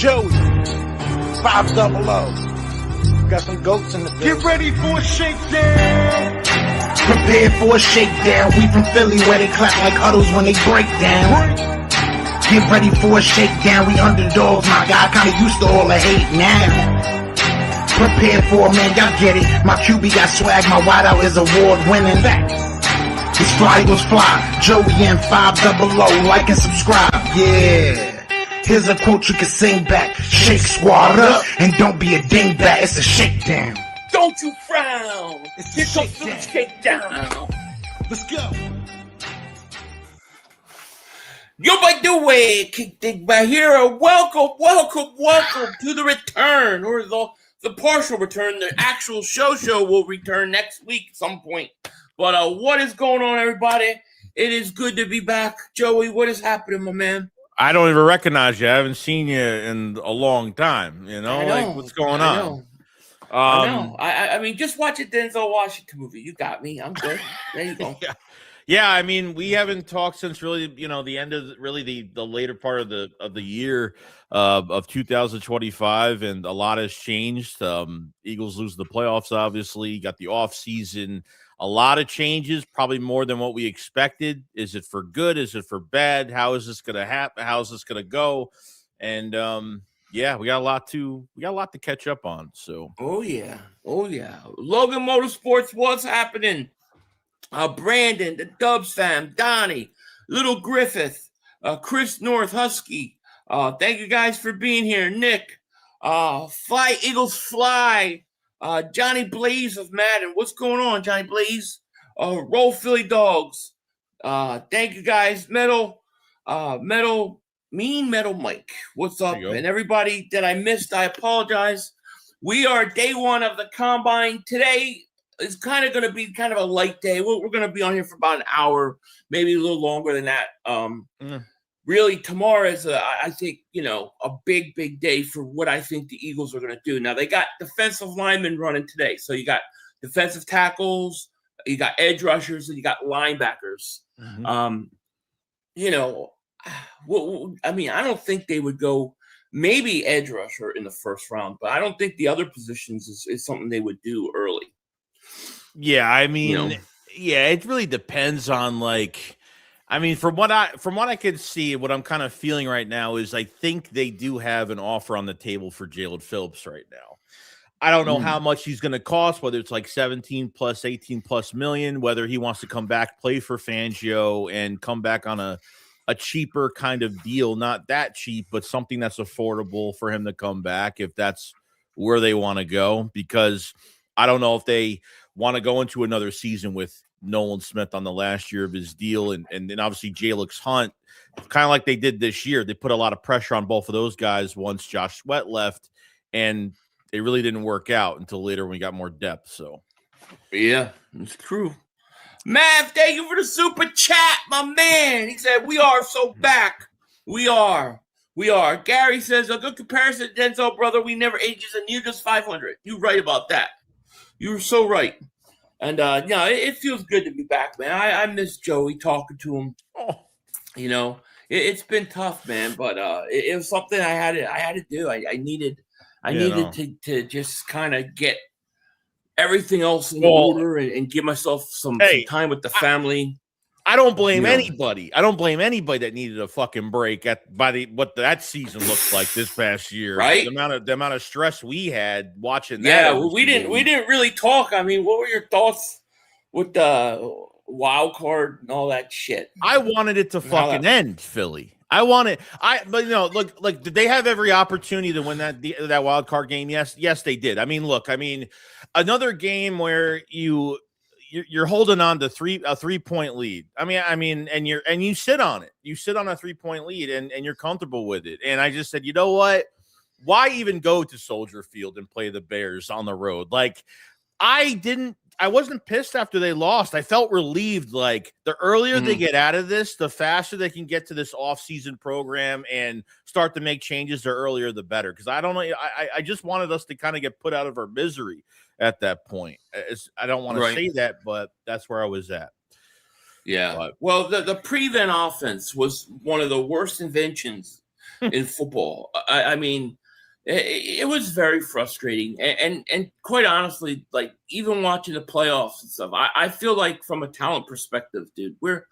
Joey, 500. Got some goats in the building. Get ready for a shakedown. Prepare for a shakedown. We from Philly where they clap like huddles when they break down. Get ready for a shakedown. We underdogs, my guy. Kinda used to all the hate now. Prepare for it, man. Y'all get it. My QB got swag. My wideout is award winning. These fly Eagles fly. Joey and 500. Like and subscribe. Yeah. Here's a quote you can sing back. Shake squad up and don't be a dingbat. It's a shakedown. Don't you frown. It's Get a your shakedown. food shakedown. Let's go. Yo, by the way, kick dig by here. Welcome to the return, or the partial return. The actual show will return next week at some point. But what is going on, everybody? It is good to be back. Joey, what is happening, my man? I don't even recognize you. I haven't seen you in a long time. You know, like what's going on? I know. I mean, just watch a Denzel Washington movie. You got me. I'm good. There you go. Yeah. I mean, we haven't talked since really, the end of the later part of the year of 2025, and a lot has changed. Eagles lose the playoffs. Obviously, got the offseason. A lot of changes, probably more than what we expected. Is it for good? Is it for bad? How is this going to happen? How is this going to go? And yeah, we got a lot to catch up on. So, oh yeah. Logan Motorsports, what's happening? Brandon, the Dubs fam, Donnie, Little Griffith, Chris North, Husky. Thank you guys for being here. Nick, Fly Eagles Fly. Johnny Blaze of Madden. What's going on, Johnny Blaze? Roll Philly Dogs. Thank you guys. Metal Mike. What's up? And everybody that I missed, I apologize. We are day one of the combine. Today is kind of going to be kind of a light day. We're going to be on here for about an hour, maybe a little longer than that. Really, tomorrow is, I think, a big day for what I think the Eagles are going to do. Now, they got defensive linemen running today. So you got defensive tackles, you got edge rushers, and you got linebackers. Mm-hmm. I mean, I don't think they would go maybe edge rusher in the first round, but I don't think the other positions is something they would do early. Yeah, I mean, yeah, it really depends on from what I can see, what I'm kind of feeling right now is I think they do have an offer on the table for Jalen Phillips right now. I don't know how much he's going to cost, whether it's like 17 plus 18 plus million, whether he wants to come back, play for Fangio and come back on a cheaper kind of deal, not that cheap, but something that's affordable for him to come back if that's where they want to go, because I don't know if they want to go into another season with Nolan Smith on the last year of his deal, and then obviously Jalix Hunt, kind of like they did this year. They put a lot of pressure on both of those guys once Josh Sweat left, and it really didn't work out until later when we got more depth. So, yeah, it's true. Mav, thank you for the super chat, my man. He said, we are so back. We are. Gary says, a good comparison, Denzel, brother. We never ages, and you're just 500. You're right about that. You're so right. And, it feels good to be back, man. I miss Joey, talking to him. It's been tough, man, but it was something I had to do. I needed to just kind of get everything else in order and give myself some time with the family. I don't blame anybody. I don't blame anybody that needed a fucking break what that season looked like this past year. Right? The amount of stress we had watching that. Yeah, we didn't really talk. I mean, what were your thoughts with the wild card and all that shit? I wanted it to fucking end, Philly. Did they have every opportunity to win that wild card game? Yes, they did. I mean, another game where you're holding on to a 3-point lead. And you sit on it. You sit on a 3-point lead and you're comfortable with it. And I just said, you know what? Why even go to Soldier Field and play the Bears on the road? I wasn't pissed after they lost. I felt relieved. Like, the earlier they get out of this, the faster they can get to this offseason program and start to make changes, the earlier the better. Because I don't know. I just wanted us to kind of get put out of our misery at that point. I don't want to say that, but that's where I was at. Yeah. Well, the prevent offense was one of the worst inventions in football. I mean, it was very frustrating. And quite honestly, like even watching the playoffs and stuff, I feel like from a talent perspective, dude, we're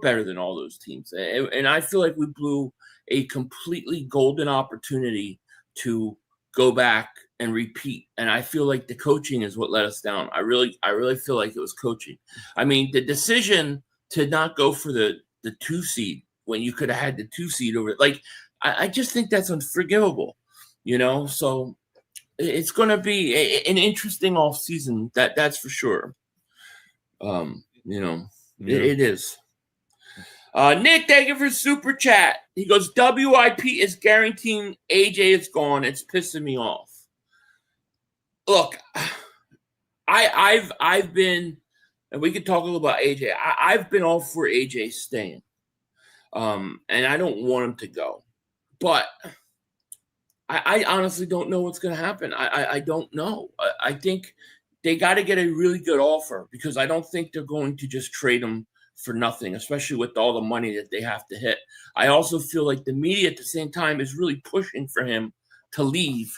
better than all those teams. And I feel like we blew a completely golden opportunity to go back and repeat. And I feel like the coaching is what let us down. I really feel like it was coaching. I mean, the decision to not go for the 2 seed when you could have had the 2 seed over it, like I just think that's unforgivable, so it's going to be an interesting offseason. That's for sure. It is. Nick, thank you for super chat. He goes, WIP is guaranteeing AJ is gone. It's pissing me off. Look, I've been, and we could talk a little about AJ. I've been all for AJ staying. And I don't want him to go. But I honestly don't know what's going to happen. I don't know. I think they got to get a really good offer because I don't think they're going to just trade him for nothing, especially with all the money that they have to hit. I also feel like the media at the same time is really pushing for him to leave.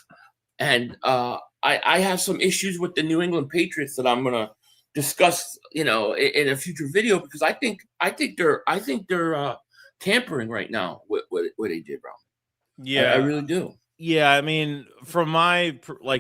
And I have some issues with the New England Patriots that I'm going to discuss, in a future video because I think they're tampering right now with AJ Brown. Yeah, I really do. Yeah, I mean, from my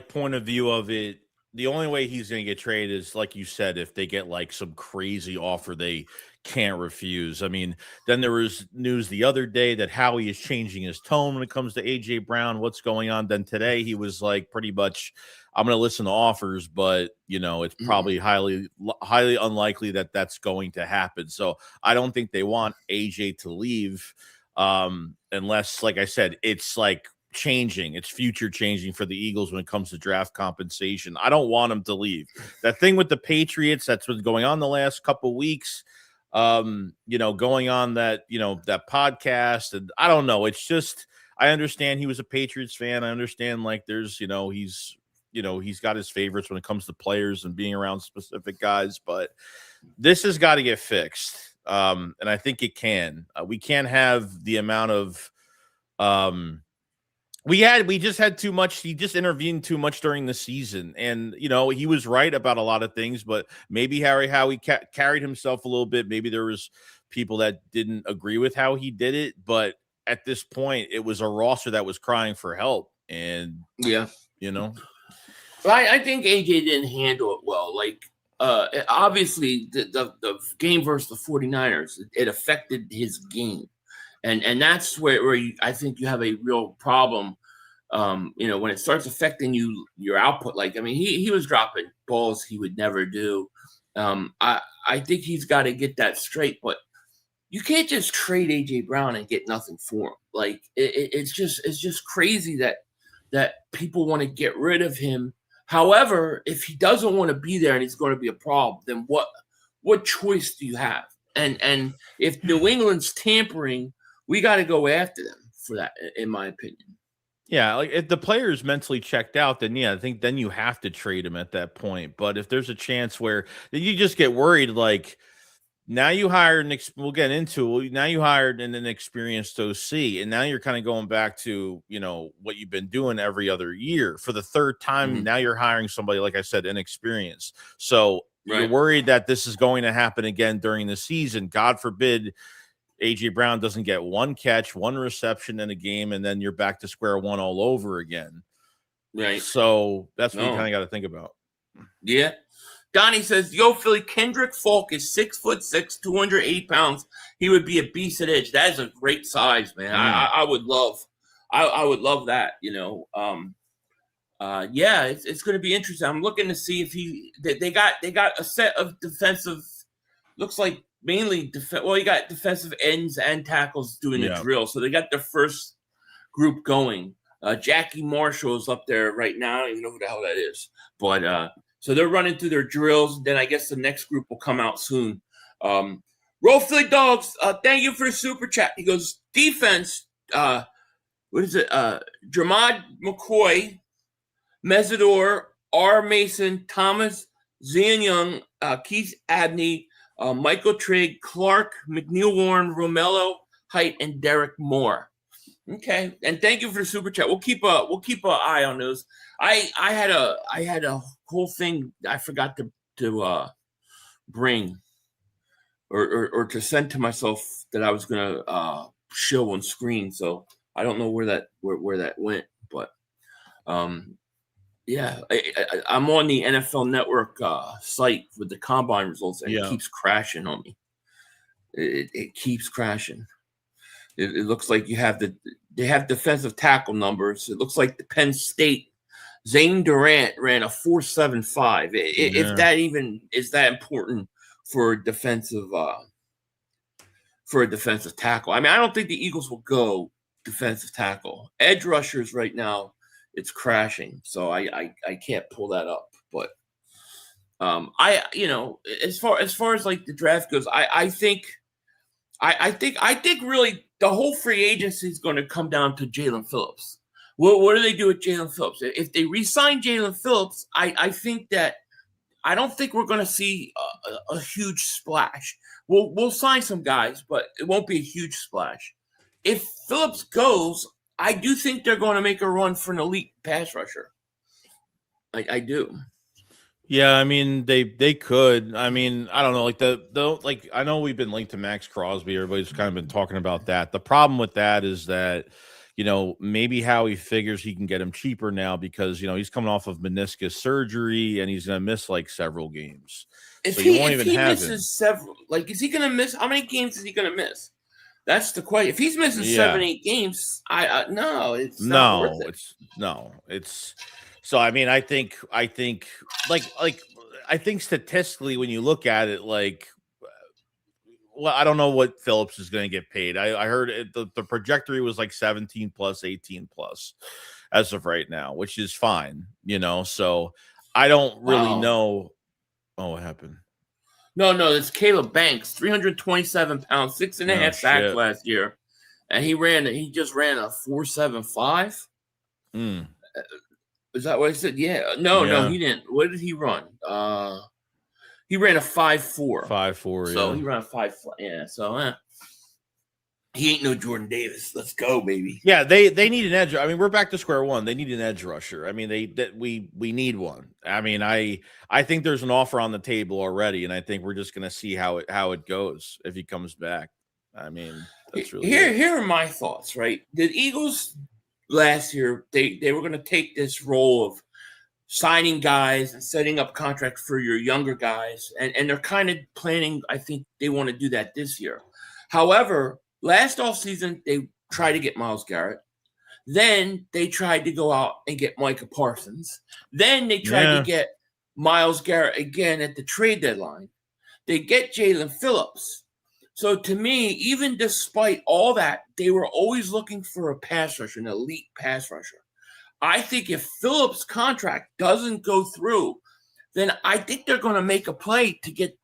point of view of it, the only way he's going to get traded is, like you said, if they get like some crazy offer they can't refuse. I mean, then there was news the other day that Howie is changing his tone when it comes to AJ Brown. What's going on? Then today he was like, pretty much, I'm going to listen to offers, but it's probably highly unlikely that that's going to happen. So I don't think they want AJ to leave unless, like I said, it's like changing. It's future changing for the Eagles when it comes to draft compensation. I don't want him to leave. That thing with the Patriots, that's what's going on the last couple of weeks. Going on that, that podcast, and I don't know. It's just, I understand he was a Patriots fan. I understand like there's, he's got his favorites when it comes to players and being around specific guys, but this has got to get fixed. And I think it can. We can't have the amount of, we just had too much. He just intervened too much during the season. And, he was right about a lot of things, but maybe how he carried himself a little bit. Maybe there was people that didn't agree with how he did it. But at this point, it was a roster that was crying for help. And, yeah, I think AJ didn't handle it well. Like, obviously, the game versus the 49ers, it affected his game. And that's where I think you have a real problem, when it starts affecting your output. Like, I mean, he was dropping balls he would never do. I think he's got to get that straight, but you can't just trade AJ Brown and get nothing for him. Like, it's just crazy that people want to get rid of him. However, if he doesn't want to be there and he's going to be a problem, then what choice do you have? And if New England's tampering, we got to go after them for that, in my opinion. Yeah, like if the player's mentally checked out, then I think then you have to trade him at that point. But if there's a chance where you just get worried, like now you hired we'll get into it. Now you hired an inexperienced OC, and now you're kind of going back to what you've been doing every other year for the third time. Mm-hmm. Now you're hiring somebody, like I said, inexperienced. So you're worried that this is going to happen again during the season. God forbid AJ Brown doesn't get one catch, one reception in a game, and then you're back to square one all over again. Right. So that's what you kind of got to think about. Yeah. Donnie says, yo, Philly, Kendrick Falk is 6'6", 280 pounds. He would be a beast at edge. That is a great size, man. I would love that, yeah, it's going to be interesting. I'm looking to see if they got a set of defensive, looks like mainly you got defensive ends and tackles doing the drill. So they got their first group going. Jackie Marshall is up there right now. I don't even know who the hell that is. But so they're running through their drills. Then I guess the next group will come out soon. Roll Philly Dogs, thank you for the super chat. He goes, defense, what is it? Jermad McCoy, Mesidor, R. Mason, Thomas, Zian Young, Keith Abney, Michael Trigg, Clark, McNeil Warren, Romello, Height, and Derek Moore. Okay, and thank you for the super chat. We'll keep an eye on those. I had a whole thing I forgot to bring or to send to myself that I was gonna show on screen. So I don't know where that went, but yeah, I'm on the NFL Network site with the combine results, and it keeps crashing on me. It keeps crashing. It looks like they have defensive tackle numbers. It looks like the Penn State Zane Durant ran a 4.75. If that even is that important for a defensive tackle. I mean, I don't think the Eagles will go defensive tackle. Edge rushers right now, it's crashing. So I can't pull that up. But as far as like the draft goes, I think really the whole free agency is going to come down to Jalen Phillips. What do they do with Jalen Phillips? If they re-sign Jalen Phillips, I don't think we're going to see a huge splash. We'll sign some guys, but it won't be a huge splash. If Phillips goes, I do think they're going to make a run for an elite pass rusher. I do. Yeah, I mean they could. I mean, I don't know, like I know we've been linked to Max Crosby. Everybody's kind of been talking about that. The problem with that is that, maybe Howie figures he can get him cheaper now because, he's coming off of meniscus surgery and he's going to miss like several games. If he misses several, like, is he going to miss? How many games is he going to miss? That's the question. If he's missing 7-8 games, it's not worth it. So, I mean, I think statistically, when you look at it, I don't know what Phillips is going to get paid. I heard the trajectory was like 17 plus, 18 plus as of right now, which is fine, so I don't really know. Oh, what happened? No, it's Caleb Banks, 327 pounds, 6.5 sacks last year. And he just ran a 4.75. Is that what I said? Yeah. No, he didn't. What did he run? He ran a 5.4. 5.4, so he ran a 5.4. Yeah. So he ain't no Jordan Davis. Let's go, baby. Yeah, they need an edge. I mean, we're back to square one. They need an edge rusher. I mean, we need one. I mean, I think there's an offer on the table already, and I think we're just gonna see how it goes if he comes back. I mean, that's really here are my thoughts. Right, the Eagles last year they were going to take this role of signing guys and setting up contracts for your younger guys, and they're kind of planning. I think they want to do that this year. However, last offseason, they tried to get Myles Garrett. Then they tried to go out and get Micah Parsons. Then they tried to get Myles Garrett again at the trade deadline. They get Jalen Phillips. So to me, even despite all that, they were always looking for a pass rusher, an elite pass rusher. I think if Phillips' contract doesn't go through, then I think they're going to make a play to get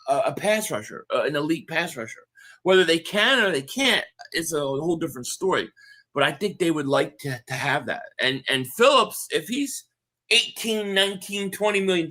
a pass rusher, an elite pass rusher. Whether they can or they can't is a whole different story. But I think they would like to have that. And Phillips, if he's $18, $19, $20 million,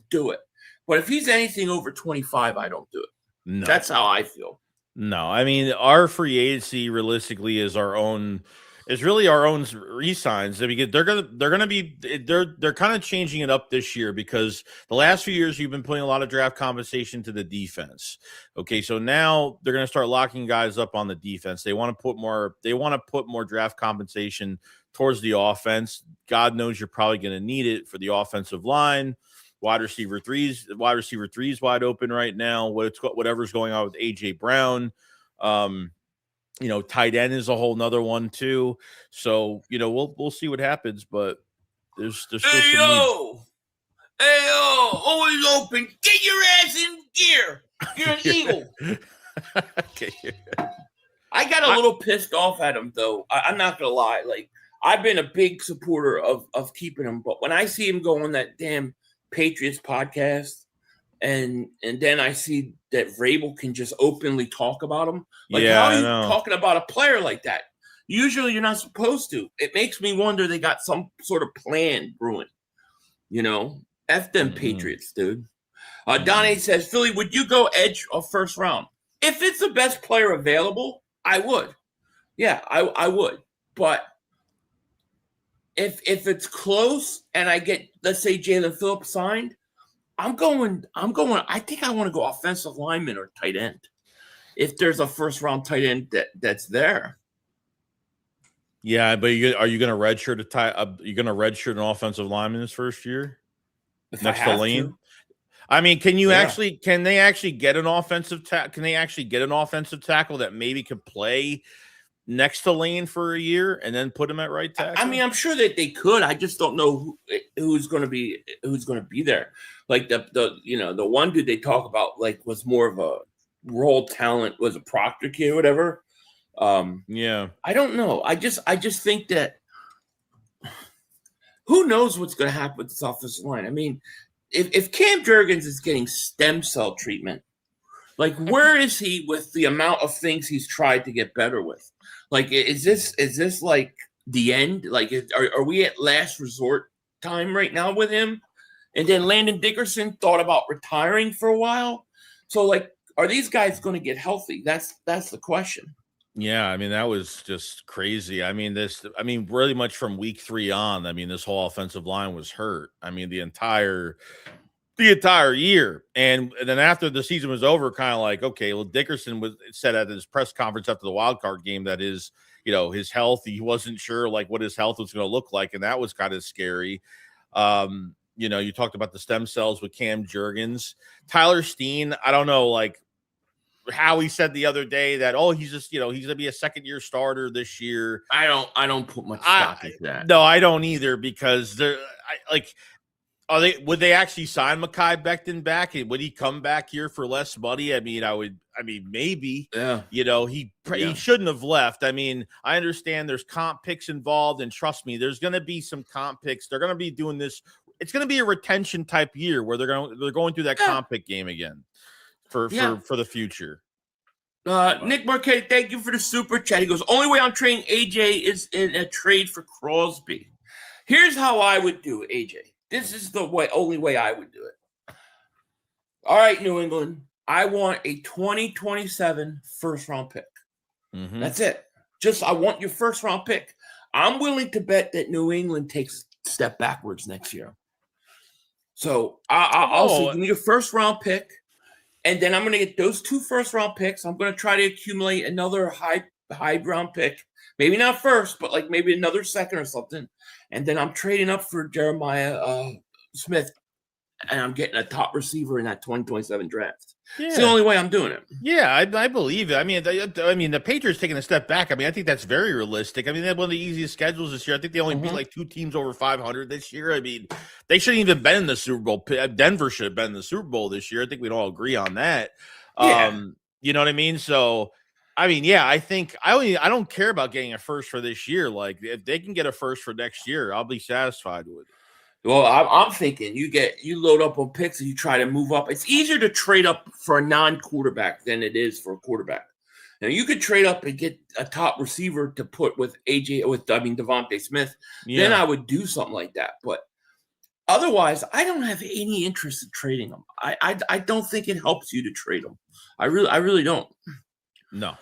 do it. But if he's anything over 25, I don't do it. No. That's how I feel. No, I mean, our free agency realistically is really our own re-signs. I mean, they're kind of changing it up this year because the last few years you've been putting a lot of draft compensation to the defense. Okay, so now they're going to start locking guys up on the defense. They want to put more draft compensation towards the offense. God knows you're probably going to need it for the offensive line. Wide receiver threes wide open right now. Whatever's going on with AJ Brown. Tight end is a whole nother one too. So, we'll see what happens, but there's still some always open. Get your ass in gear. You're an Eagle. Okay. I got a little pissed off at him though. I'm not gonna lie. Like, I've been a big supporter of keeping him, but when I see him go on that damn Patriots podcast, and then I see that Vrabel can just openly talk about him. Like, how are you talking about a player like that? Usually you're not supposed to. It makes me wonder they got some sort of plan brewing. F them Patriots, dude. Donnie says, Philly, would you go edge or first round? If it's the best player available, I would. Yeah, I would. But if it's close and I get, let's say, Jalen Phillips signed, I'm going. I think I want to go offensive lineman or tight end. If there's a first round tight end that's there. Yeah, but are you going to redshirt you're going to redshirt an offensive lineman this first year next to Lane? I mean, can they actually get an offensive tackle? Can they actually get an offensive tackle that maybe could play next to Lane for a year and then put him at right tackle? I mean, I'm sure that they could. I just don't know who's going to be there. Like the one dude they talk about like was more of a role talent, was a Proctor kid or whatever. Yeah, I don't know. I just think that who knows what's going to happen with this offensive line. I mean, if Cam Jurgens is getting stem cell treatment, like where is he with the amount of things he's tried to get better with? Like, is this like the end? Like, are we at last resort time right now with him? And then Landon Dickerson thought about retiring for a while. So, like, are these guys going to get healthy? That's the question. Yeah, I mean, that was just crazy. I mean, really much from week 3 on, I mean, this whole offensive line was hurt. I mean, the entire year. And then after the season was over, kind of like, okay, well, Dickerson said at his press conference after the wild card game that his health, he wasn't sure like what his health was going to look like. And that was kind of scary. You talked about the stem cells with Cam Jurgens. Tyler Steen, I don't know, like, how he said the other day that, he's just, he's going to be a second-year starter this year. I don't put much stock into that. No, I don't either, because would they actually sign Mekhi Becton back? Would he come back here for less money? I mean, maybe. Yeah. He shouldn't have left. I mean, I understand there's comp picks involved, and trust me, there's going to be some comp picks. They're going to be doing this. It's going to be a retention type year where they're going through that comp pick game again. For the future. Nick Marquette, thank you for the super chat. He goes, only way I'm trading AJ is in a trade for Crosby. Here's how I would do it, AJ. This is the only way I would do it. All right, New England, I want a 2027 first-round pick. Mm-hmm. That's it. I want your first-round pick. I'm willing to bet that New England takes a step backwards next year. So I'll say, give me your first-round pick. And then I'm going to get those 2 first-round picks. I'm going to try to accumulate another high round pick. Maybe not first, but like maybe another second or something. And then I'm trading up for Jeremiah Smith, and I'm getting a top receiver in that 2027 draft. Yeah. It's the only way I'm doing it. Yeah, I believe it. I mean, the Patriots taking a step back. I mean, I think that's very realistic. I mean, they had one of the easiest schedules this year. I think they only beat like 2 teams over 500 this year. I mean, they shouldn't even been in the Super Bowl. Denver should have been in the Super Bowl this year. I think we'd all agree on that. Yeah. You know what I mean? So, I mean, yeah, I think I don't care about getting a first for this year. Like, if they can get a first for next year, I'll be satisfied with it. Well, I'm thinking you load up on picks and you try to move up. It's easier to trade up for a non-quarterback than it is for a quarterback. Now, you could trade up and get a top receiver to put with Devontae Smith. Yeah. Then I would do something like that. But otherwise, I don't have any interest in trading them. I don't think it helps you to trade them. I really don't. No.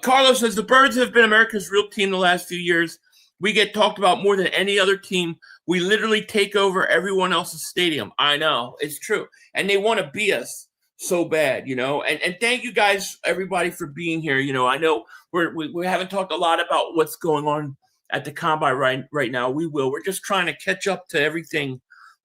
Carlos says the Birds have been America's real team the last few years. We get talked about more than any other team. We literally take over everyone else's stadium. I know. It's true. And they want to beat us so bad, And thank you guys, everybody, for being here. I know we haven't talked a lot about what's going on at the Combine right now. We will. We're just trying to catch up to everything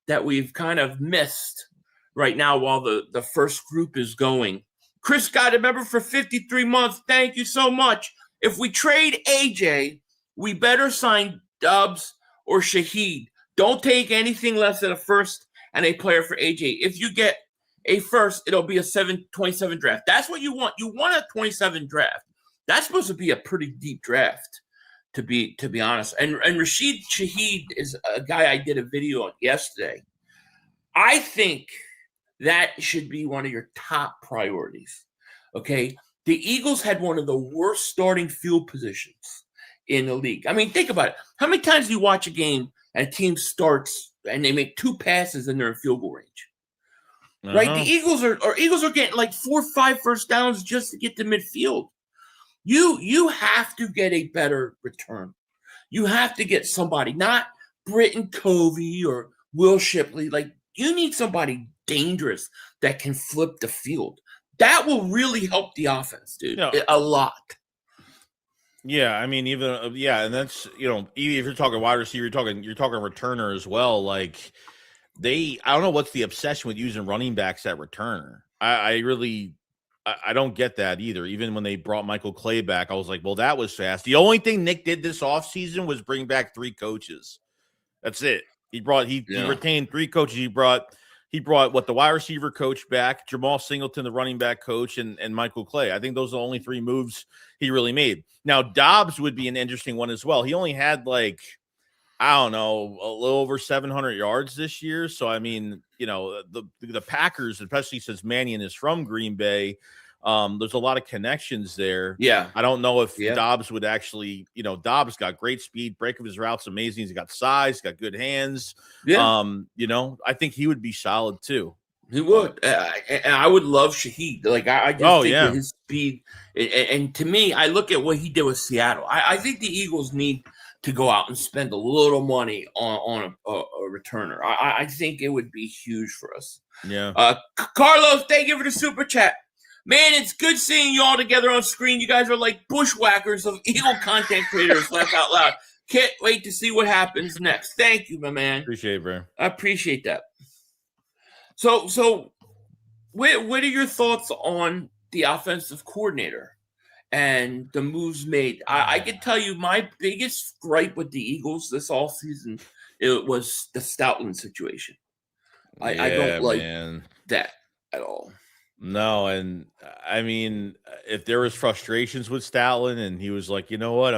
that we've kind of missed right now while the first group is going. Chris got a member for 53 months. Thank you so much. If we trade AJ, we better sign Dubs or Shaheed. Don't take anything less than a first and a player for AJ. If you get a first, it'll be a 27 draft. That's what you want. You want a 27 draft. That's supposed to be a pretty deep draft, to be honest. And Rashid Shaheed is a guy I did a video on yesterday. I think that should be one of your top priorities. Okay? The Eagles had one of the worst starting field positions in the league. I mean, think about it. How many times do you watch a game and a team starts and they make 2 passes and they're in field goal range? Right? The Eagles are getting like 4 or 5 first downs just to get to midfield. You have to get a better return. You have to get somebody, not Britton Covey or Will Shipley. Like, you need somebody dangerous that can flip the field. That will really help the offense, dude, a lot. Yeah, I mean, even and that's, even if you're talking wide receiver, you're talking returner as well. Like, I don't know what's the obsession with using running backs at returner. I really don't get that either. Even when they brought Michael Clay back, I was like, well, that was fast. The only thing Nick did this offseason was bring back 3 coaches. That's it. He retained 3 coaches. He brought the wide receiver coach back, Jamal Singleton, the running back coach, and Michael Clay. I think those are the only 3 moves he really made. Now, Dobbs would be an interesting one as well. He only had, like, I don't know, a little over 700 yards this year. So, I mean, the Packers, especially since Mannion is from Green Bay, there's a lot of connections there. Yeah. I don't know if Dobbs would actually, Dobbs got great speed, break of his routes amazing. He's got size, got good hands. Yeah. I think he would be solid too. He would. And I would love Shaheed. Like, I just think with his speed. And to me, I look at what he did with Seattle. I think the Eagles need to go out and spend a little money on a returner. I think it would be huge for us. Yeah. Carlos, thank you for the super chat. Man, it's good seeing you all together on screen. You guys are like bushwhackers of Eagle content creators. Laugh out loud. Can't wait to see what happens next. Thank you, my man. Appreciate it, bro. I appreciate that. So what are your thoughts on the offensive coordinator and the moves made? I can tell you my biggest gripe with the Eagles this offseason, it was the Stoutland situation. I don't like that at all. No, and I mean, if there was frustrations with Stoutland and he was like, you know what,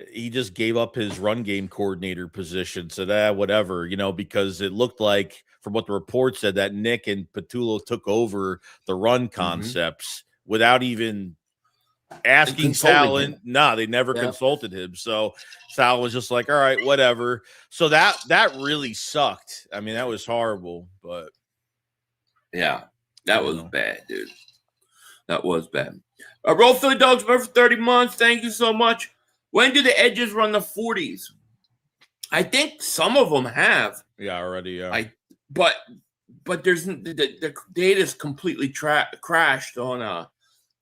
he just gave up his run game coordinator position, so that whatever, because it looked like, from what the report said, that Nick and Patullo took over the run concepts without even asking Stoutland. No, they never consulted him. So Stoutland was just like, all right, whatever. So that really sucked. I mean, that was horrible, but yeah. That was bad, dude. That was bad. Roll Philly Dogs for 30 months. Thank you so much. When do the edges run the 40s? I think some of them have. Yeah, already. Yeah. But there's the data's completely crashed on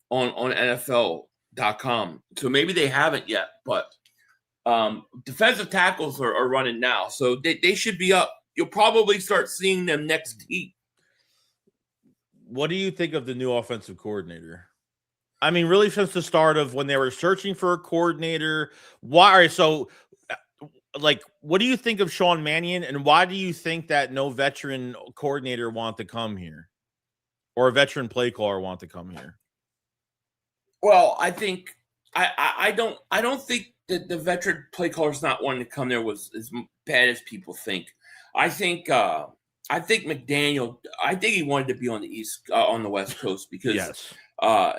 NFL.com. So maybe they haven't yet. But defensive tackles are running now, so they should be up. You'll probably start seeing them next week. What do you think of the new offensive coordinator? I mean, really, since the start of when they were searching for a coordinator, why? So, like, what do you think of Sean Mannion, and why do you think that no veteran coordinator want to come here, or a veteran play caller want to come here? Well, I think I don't think that the veteran play caller's not wanting to come there was as bad as people think. I think McDaniel. I think he wanted to be on the West Coast because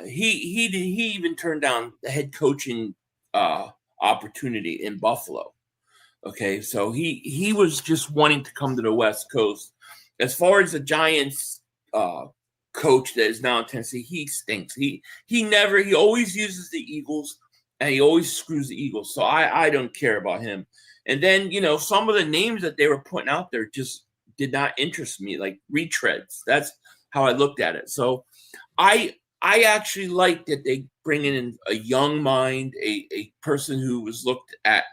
he even turned down the head coaching opportunity in Buffalo. Okay, so he was just wanting to come to the West Coast. As far as the Giants coach that is now in Tennessee, he stinks. He always uses the Eagles and he always screws the Eagles. So I don't care about him. And then some of the names that they were putting out there just did not interest me, like retreads. That's how I looked at it. So I actually like that they bring in a young mind, a person who was looked at,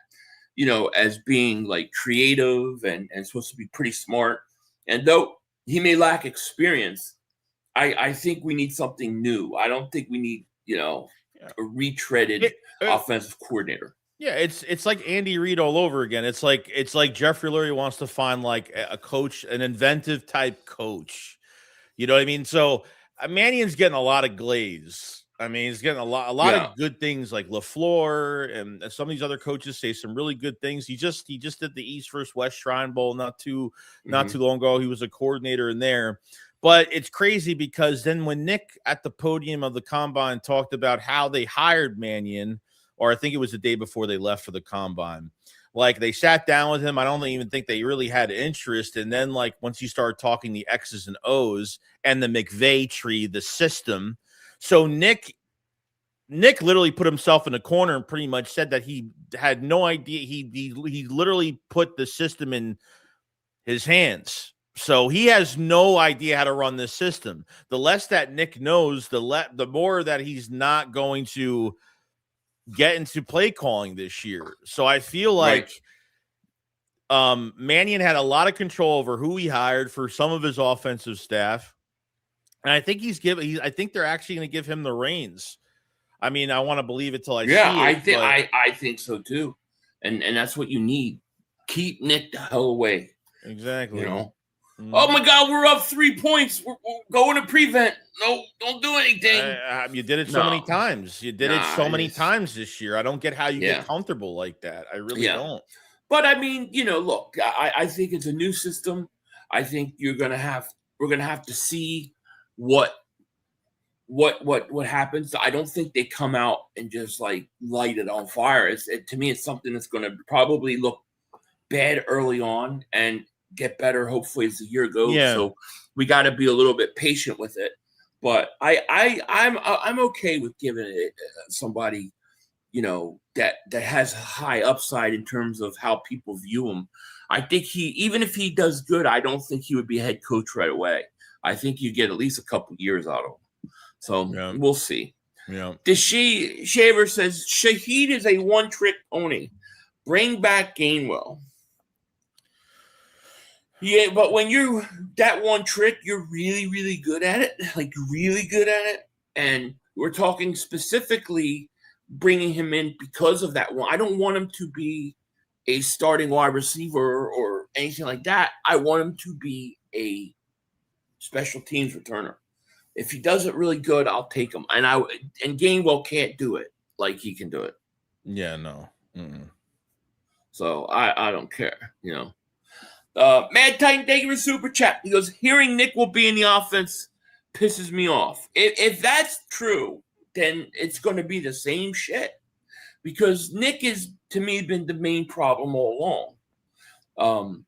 as being like creative and supposed to be pretty smart. And though he may lack experience, I think we need something new. I don't think we need, a retreaded offensive coordinator. Yeah, it's like Andy Reid all over again. It's like Jeffrey Lurie wants to find like a coach, an inventive type coach. You know what I mean? So Mannion's getting a lot of glaze. I mean, he's getting a lot of good things like LaFleur and some of these other coaches say some really good things. He just did the East vs. West Shrine Bowl not too long ago. He was a coordinator in there. But it's crazy because then when Nick at the podium of the Combine talked about how they hired Mannion, or I think it was the day before they left for the Combine, like they sat down with him. I don't even think they really had interest. And then like once you start talking the X's and O's and the McVay tree, the system. So Nick Nick literally put himself in a corner and pretty much said that he had no idea. He literally put the system in his hands. So he has no idea how to run this system. The less that Nick knows, the more that he's not going to get into play calling this year. So I feel like Mannion had a lot of control over who he hired for some of his offensive staff. And I think I think they're actually going to give him the reins. I mean, I want to believe it till I see it. I think so too. And that's what you need. Keep Nick the hell away. Exactly. You know. Oh my God, we're up 3 points. We're going to prevent. No, don't do anything. You did it so many times. You did it so many times this year. I don't get how you get comfortable like that. I really don't. But I mean, look, I think it's a new system. I think we're gonna have to see what happens. I don't think they come out and just like light it on fire. To me, it's something that's going to probably look bad early on and get better hopefully as the year goes. Yeah. So we got to be a little bit patient with it. But I'm okay with giving it somebody that has a high upside in terms of how people view him. I think even if he does good, I don't think he would be a head coach right away. I think you get at least a couple years out of him. So we'll see. Yeah. Shaver says Shaheed is a one-trick pony. Bring back Gainwell. Yeah, but when you're that one trick, you're really, really good at it. Like really good at it. And we're talking specifically bringing him in because of that one. I don't want him to be a starting wide receiver or anything like that. I want him to be a special teams returner. If he does it really good, I'll take him. And Gainwell can't do it like he can do it. Yeah, no. Mm-mm. So I don't care, Mad Titan, thank you for super chat. He goes, hearing Nick will be in the offense pisses me off. If that's true, then it's going to be the same shit. Because Nick has, to me, been the main problem all along.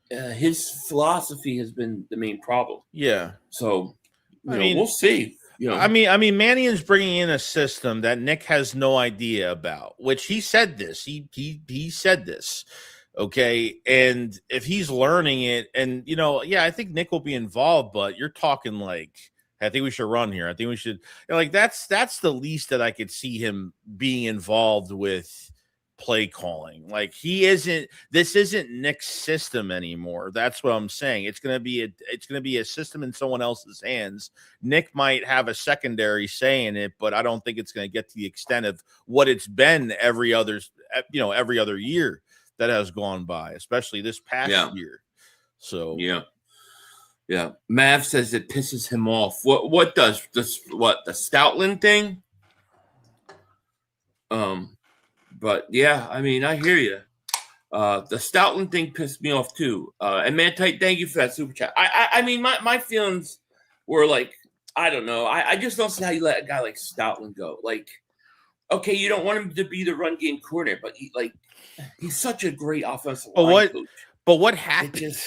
His philosophy has been the main problem. Yeah. So, we'll see. I mean, Mannion's bringing in a system that Nick has no idea about, which he said this. He said this. Okay. And if he's learning it and, I think Nick will be involved, but you're talking like, I think we should run here. I think we should that's the least that I could see him being involved with play calling. Like this isn't Nick's system anymore. That's what I'm saying. It's going to be a system in someone else's hands. Nick might have a secondary say in it, but I don't think it's going to get to the extent of what it's been every other year that has gone by, especially this past year. So yeah. Mav says it pisses him off. What does this? What the Stoutland thing? But yeah, I mean, I hear you. The Stoutland thing pissed me off too. And man, thank you for that super chat. I mean, my feelings were like, I don't know. I just don't see how you let a guy like Stoutland go. Like, okay, you don't want him to be the run game coordinator, but he's such a great offensive line coach. But what happened?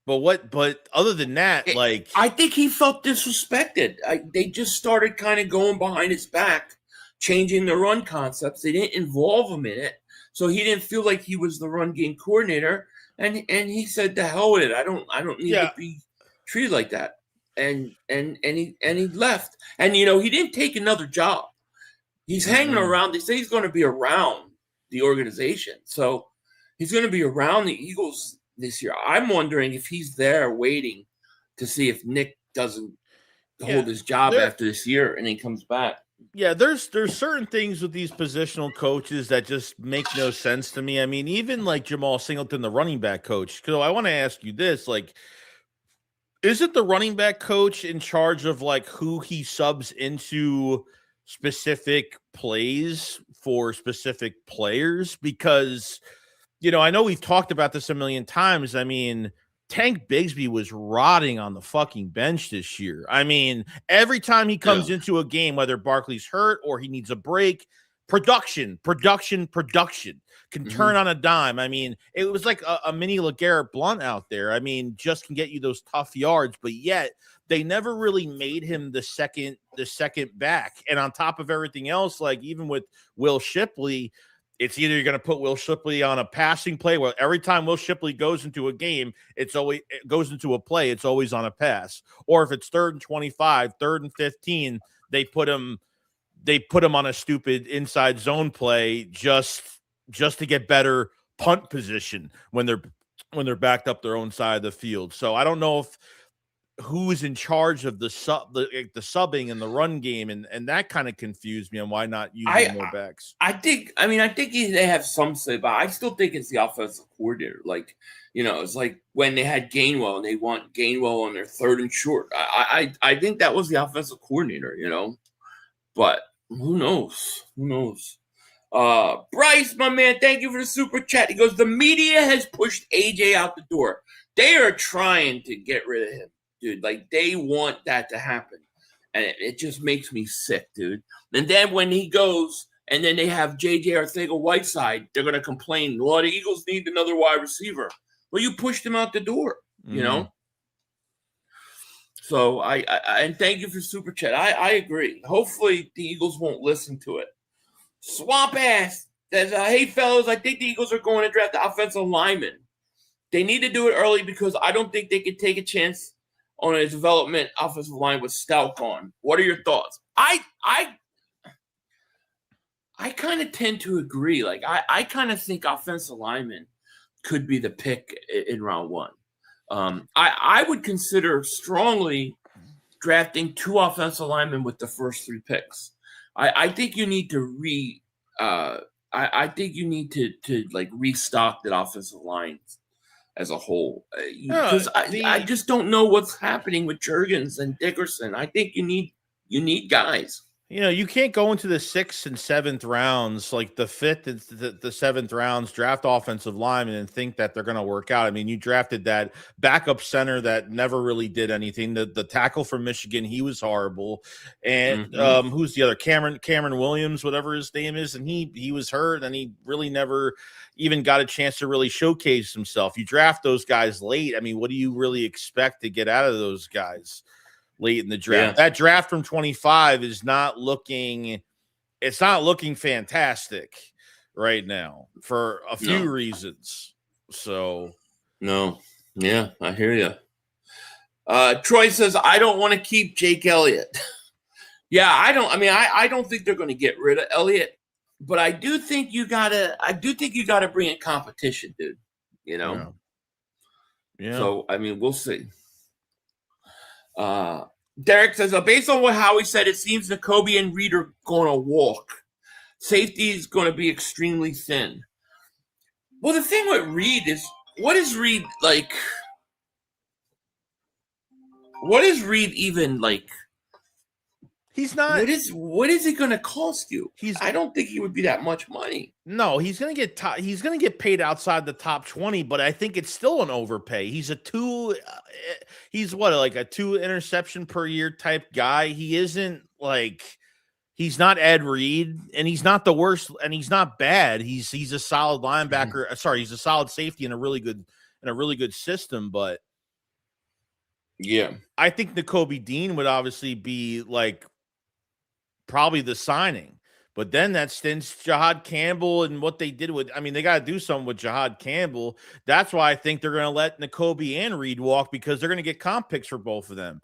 But other than that, I think he felt disrespected. They just started kind of going behind his back, changing the run concepts. They didn't involve him in it, so he didn't feel like he was the run game coordinator. And he said, "To hell with it. I don't need to be treated like that." And he left. And he didn't take another job. He's hanging around. They say he's going to be around the organization, so he's going to be around the Eagles this year. I'm wondering if he's there waiting to see if Nick doesn't hold his job after this year and he comes back. Yeah, there's certain things with these positional coaches that just make no sense to me. I mean, even like Jamal Singleton, the running back coach. So I want to ask you this, isn't the running back coach in charge of who he subs into specific plays for specific players? Because I know we've talked about this a million times. I mean, Tank Bigsby was rotting on the fucking bench this year. I mean, every time he comes into a game, whether Barkley's hurt or he needs a break, production can turn on a dime. I mean, it was like a mini LeGarrette Blount out there. I mean, just can get you those tough yards, but yet they never really made him the second back. And on top of everything else, like even with Will Shipley, it's either you're going to put Will Shipley on a passing play where every time Will Shipley goes into a game, it goes into a play, it's always on a pass. Or if it's 3rd and 25, 3rd and 15, they put him on a stupid inside zone play just to get better punt position when they're backed up their own side of the field. So I don't know who's in charge of the subbing and the run game, and that kind of confused me on why not using more backs. I think they have some say, but I still think it's the offensive coordinator. Like, it's like when they had Gainwell and they want Gainwell on their 3rd and short. I think that was the offensive coordinator, but who knows? Bryce, my man, thank you for the super chat. He goes, the media has pushed AJ out the door. They are trying to get rid of him. Dude, like they want that to happen. And it just makes me sick, dude. And then when he goes and then they have J.J. Arcega-Whiteside, they're going to complain, well, the Eagles need another wide receiver. Well, you pushed him out the door, you know? So and thank you for super chat. I agree. Hopefully the Eagles won't listen to it. Swamp Ass says, hey, fellas, I think the Eagles are going to draft the offensive lineman. They need to do it early because I don't think they could take a chance on a development offensive line with Stout on. What are your thoughts? I kind of tend to agree. Like I kind of think offensive lineman could be the pick in round 1. I would consider strongly drafting 2 offensive linemen with the first 3 picks. I think you need to I think you need to like restock that offensive line as a whole, because I just don't know what's happening with Jurgens and Dickerson. I think you need guys. You can't go into the 6th and 7th rounds, like the 5th and the 7th rounds, draft offensive linemen and think that they're going to work out. I mean, you drafted that backup center that never really did anything. The tackle from Michigan, he was horrible. And who's the other? Cameron Williams, whatever his name is, and he was hurt, and he really never even got a chance to really showcase himself. You draft those guys late. I mean, what do you really expect to get out of those guys late in the draft? Yeah. That draft from 25 is not looking fantastic right now for a few reasons. So no. Yeah, I hear you. Troy says, I don't want to keep Jake Elliott. Yeah, I don't think they're going to get rid of Elliott, but I do think you gotta bring in competition, dude. Yeah. So we'll see. Derek says, based on what Howie said, it seems Nakobe and Reed are going to walk. Safety is going to be extremely thin. Well, the thing with Reed is, what is Reed like? What is Reed even like? He's not. What is it going to cost you? I don't think he would be that much money. No, he's going to get paid outside the top 20, but I think it's still an overpay. He's a 2 interception per year type guy. He isn't like, he's not Ed Reed, and he's not the worst, and he's not bad. He's a solid linebacker. Sorry, he's a solid safety in a really good system, but yeah, I think Nakobe Dean would obviously be like probably the signing, but then that stints Jahad Campbell and what they did with, they got to do something with Jahad Campbell. That's why I think they're going to let Nakobe and Reed walk, because they're going to get comp picks for both of them.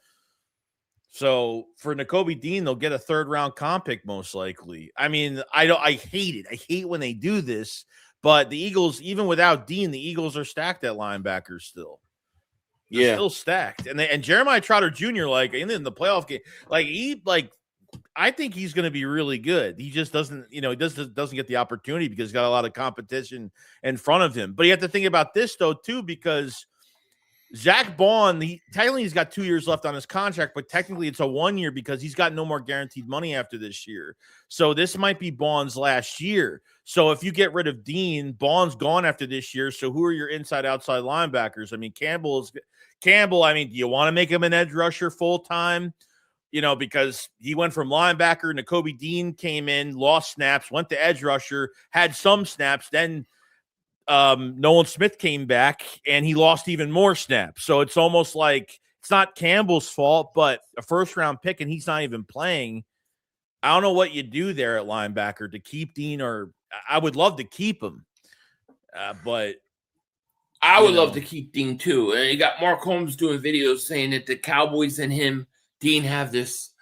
So for Nakobe Dean, they'll get a 3rd round comp pick most likely. I hate it. I hate when they do this, but the Eagles, even without Dean, the Eagles are stacked at linebackers still. They're still stacked. And Jeremiah Trotter Jr., like in the playoff game, I think he's going to be really good. He just doesn't, doesn't get the opportunity because he's got a lot of competition in front of him. But you have to think about this though too, because Zach Bond, technically he's got 2 years left on his contract, but technically it's a 1 year because he's got no more guaranteed money after this year. So this might be Bond's last year. So if you get rid of Dean, Bond's gone after this year. So who are your inside-outside linebackers? Campbell, do you want to make him an edge rusher full-time? because he went from linebacker, Nakobe Dean came in, lost snaps, went to edge rusher, had some snaps, then Nolan Smith came back and he lost even more snaps. So it's almost like it's not Campbell's fault, but a first-round pick and he's not even playing. I don't know what you do there at linebacker to keep Dean, or I would love to keep him, but I would love to keep Dean too. And you got Mark Holmes doing videos saying that the Cowboys and Dean have this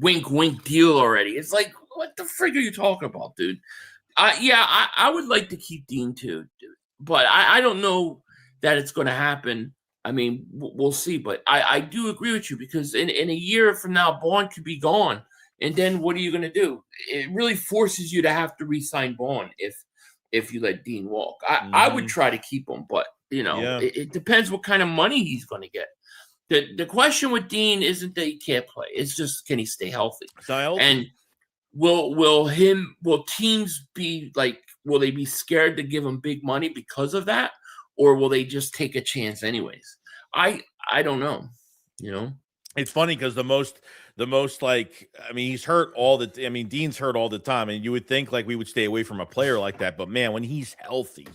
wink deal already. It's like, what the frig are you talking about, dude? I would like to keep Dean too, dude. But I don't know that it's going to happen. I mean, we'll see. But I do agree with you, because in a year from now, Bond could be gone. And then what are you going to do? It really forces you to have to re-sign Bond if you let Dean walk. I would try to keep him, but, it depends what kind of money he's going to get. The question with Dean isn't that he can't play. It's just, can he stay healthy? And will teams be like, will they be scared to give him big money because of that? Or will they just take a chance anyways? I don't know, It's funny because the most he's hurt Dean's hurt all the time, and you would think like we would stay away from a player like that, but man, when he's healthy,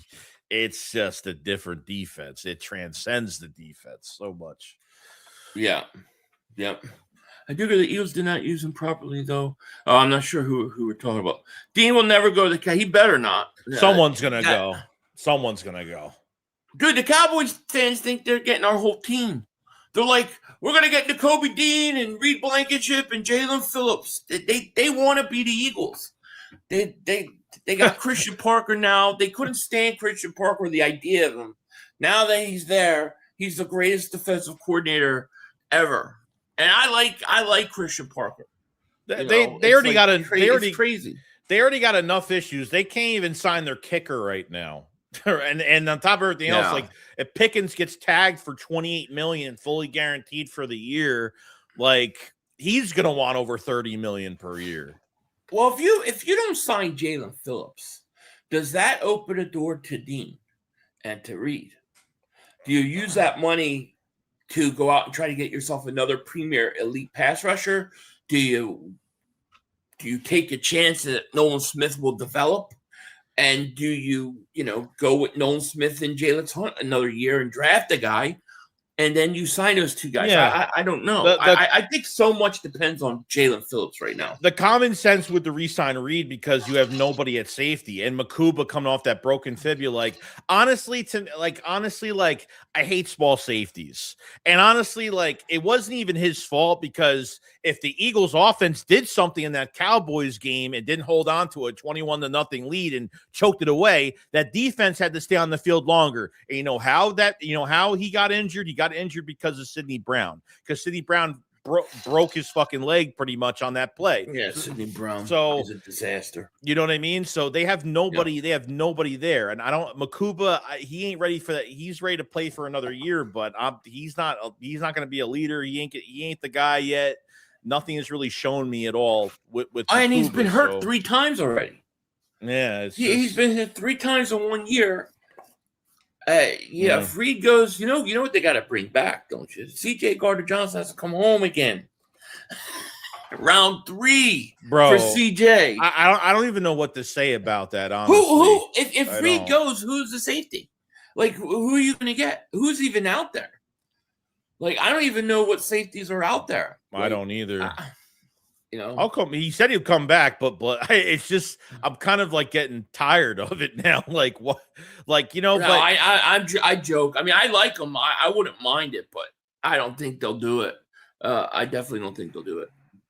it's just a different defense. It transcends the defense so much. Yeah. I do agree the Eagles did not use him properly, though. Oh, I'm not sure who we're talking about. Dean will never go to the. He better not. Someone's gonna go. Someone's gonna go. Dude, the Cowboys fans think they're getting our whole team. They're like, we're going to get Nakobe Dean and Reed Blankenship and Jalen Phillips. They want to be the Eagles. They got Christian Parker now. They couldn't stand Christian Parker, the idea of him. Now that he's there, he's the greatest defensive coordinator ever. And I like Christian Parker. They already got crazy. They already got enough issues. They can't even sign their kicker right now. and on top of everything else, like if Pickens gets tagged for $28 million, fully guaranteed for the year, like he's gonna want over $30 million per year. Well, if you don't sign Jalen Phillips, does that open a door to Dean and to Reed? Do you use that money to go out and try to get yourself another premier elite pass rusher? Do you take a chance that Nolan Smith will develop? And do you go with Nolan Smith and Jalen Hunt another year and draft a guy, and then you sign those two guys? Yeah. I don't know. I think so much depends on Jalen Phillips right now. The common sense with the re-sign Reed, because you have nobody at safety, and Makuba coming off that broken fibula. Honestly, I hate small safeties, and honestly, it wasn't even his fault, because if the Eagles offense did something in that Cowboys game and didn't hold on to a 21-0 lead and choked it away, that defense had to stay on the field longer. And how he got injured? He got injured because of Sidney Brown, because Sidney Brown broke his fucking leg pretty much on that play. Yeah, Sidney Brown is a disaster. You know what I mean? So they have nobody. Yeah. They have nobody there, and Makuba. He ain't ready for that. He's ready to play for another year, but he's not. He's not going to be a leader. He ain't the guy yet. Nothing has really shown me at all with and he's been hurt 3 times already. Yeah, he's been hit 3 times in 1 year. If Reed goes, you know what they got to bring back, don't you? CJ Gardner-Johnson has to come home again. Round 3, bro, for CJ. I don't even know what to say about that. Honestly, who? If Reed goes, who's the safety? Who are you going to get? Who's even out there? I don't even know what safeties are out there. I don't either. I'll come. He said he'd come back, but it's just I'm kind of getting tired of it now. What? No, but I joke. I mean, I like him. I wouldn't mind it, but I don't think they'll do it. I definitely don't think they'll do it.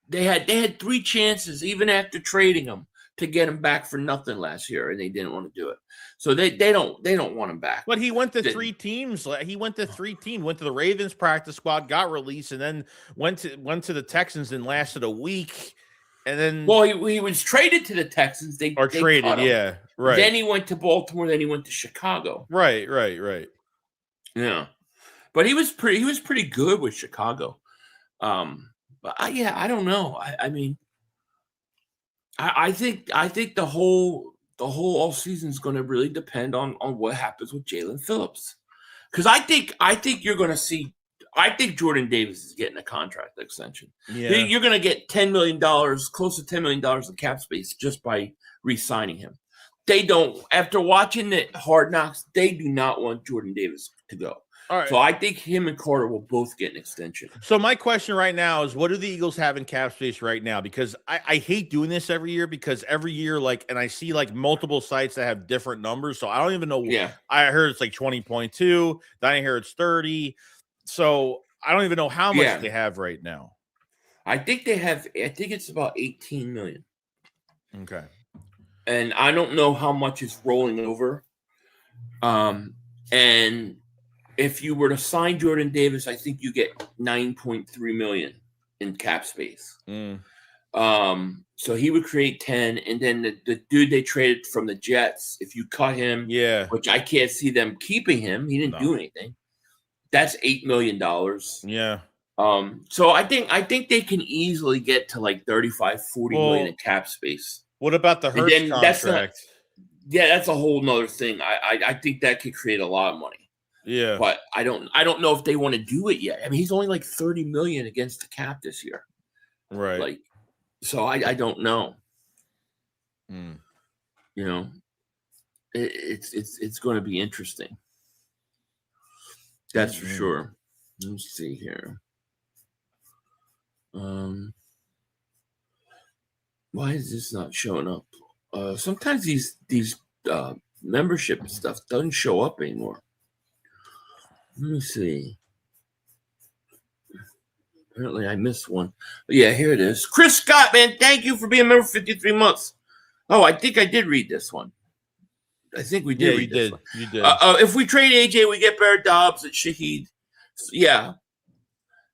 They had 3 chances, even after trading him, to get him back for nothing last year, and they didn't want to do it. So they don't want him back. But he went to 3 teams. He went to 3 teams. Went to the Ravens practice squad, got released, and then went to the Texans and lasted a week. And then he was traded to the Texans. They traded, yeah, right. Then he went to Baltimore. Then he went to Chicago. Right. Yeah, but he was pretty good with Chicago. But I don't know. I mean, I think the whole offseason is going to really depend on what happens with Jalen Phillips, because I think you're going to see I think Jordan Davis is getting a contract extension. Yeah. You're going to get $10 million, close to $10 million in cap space just by re-signing him. They don't, after watching the Hard Knocks, they do not want Jordan Davis to go. All right. So I think him and Carter will both get an extension. So my question right now is, what do the Eagles have in cap space right now? Because I hate doing this every year, because every year, and I see multiple sites that have different numbers. So I don't even know. Yeah. I heard it's 20.2. Then I hear it's 30. So I don't even know how much they have right now. I think it's about 18 million. Okay. And I don't know how much is rolling over. And if you were to sign Jordan Davis, I think you get 9.3 million in cap space. So he would create 10, and then the dude they traded from the Jets, if you cut him, which I can't see them keeping him, he didn't do anything. That's $8 million. Yeah. So I think they can easily get to 35, 40 million in cap space. What about the Hurts contract? That's a whole nother thing. I think that could create a lot of money. Yeah. But I don't know if they want to do it yet. I mean, he's only 30 million against the cap this year. Right. So I don't know. You know, it's going to be interesting. That's for sure. Let me see here. Why is this not showing up? Sometimes these membership stuff doesn't show up anymore. Let me see. Apparently I missed one. But yeah, here it is. Chris Scott, man, thank you for being a member for 53 months. Oh, I think I did read this one. I think we did read this one. You did. If we trade AJ, we get Barrett Dobbs at Shaheed. Yeah.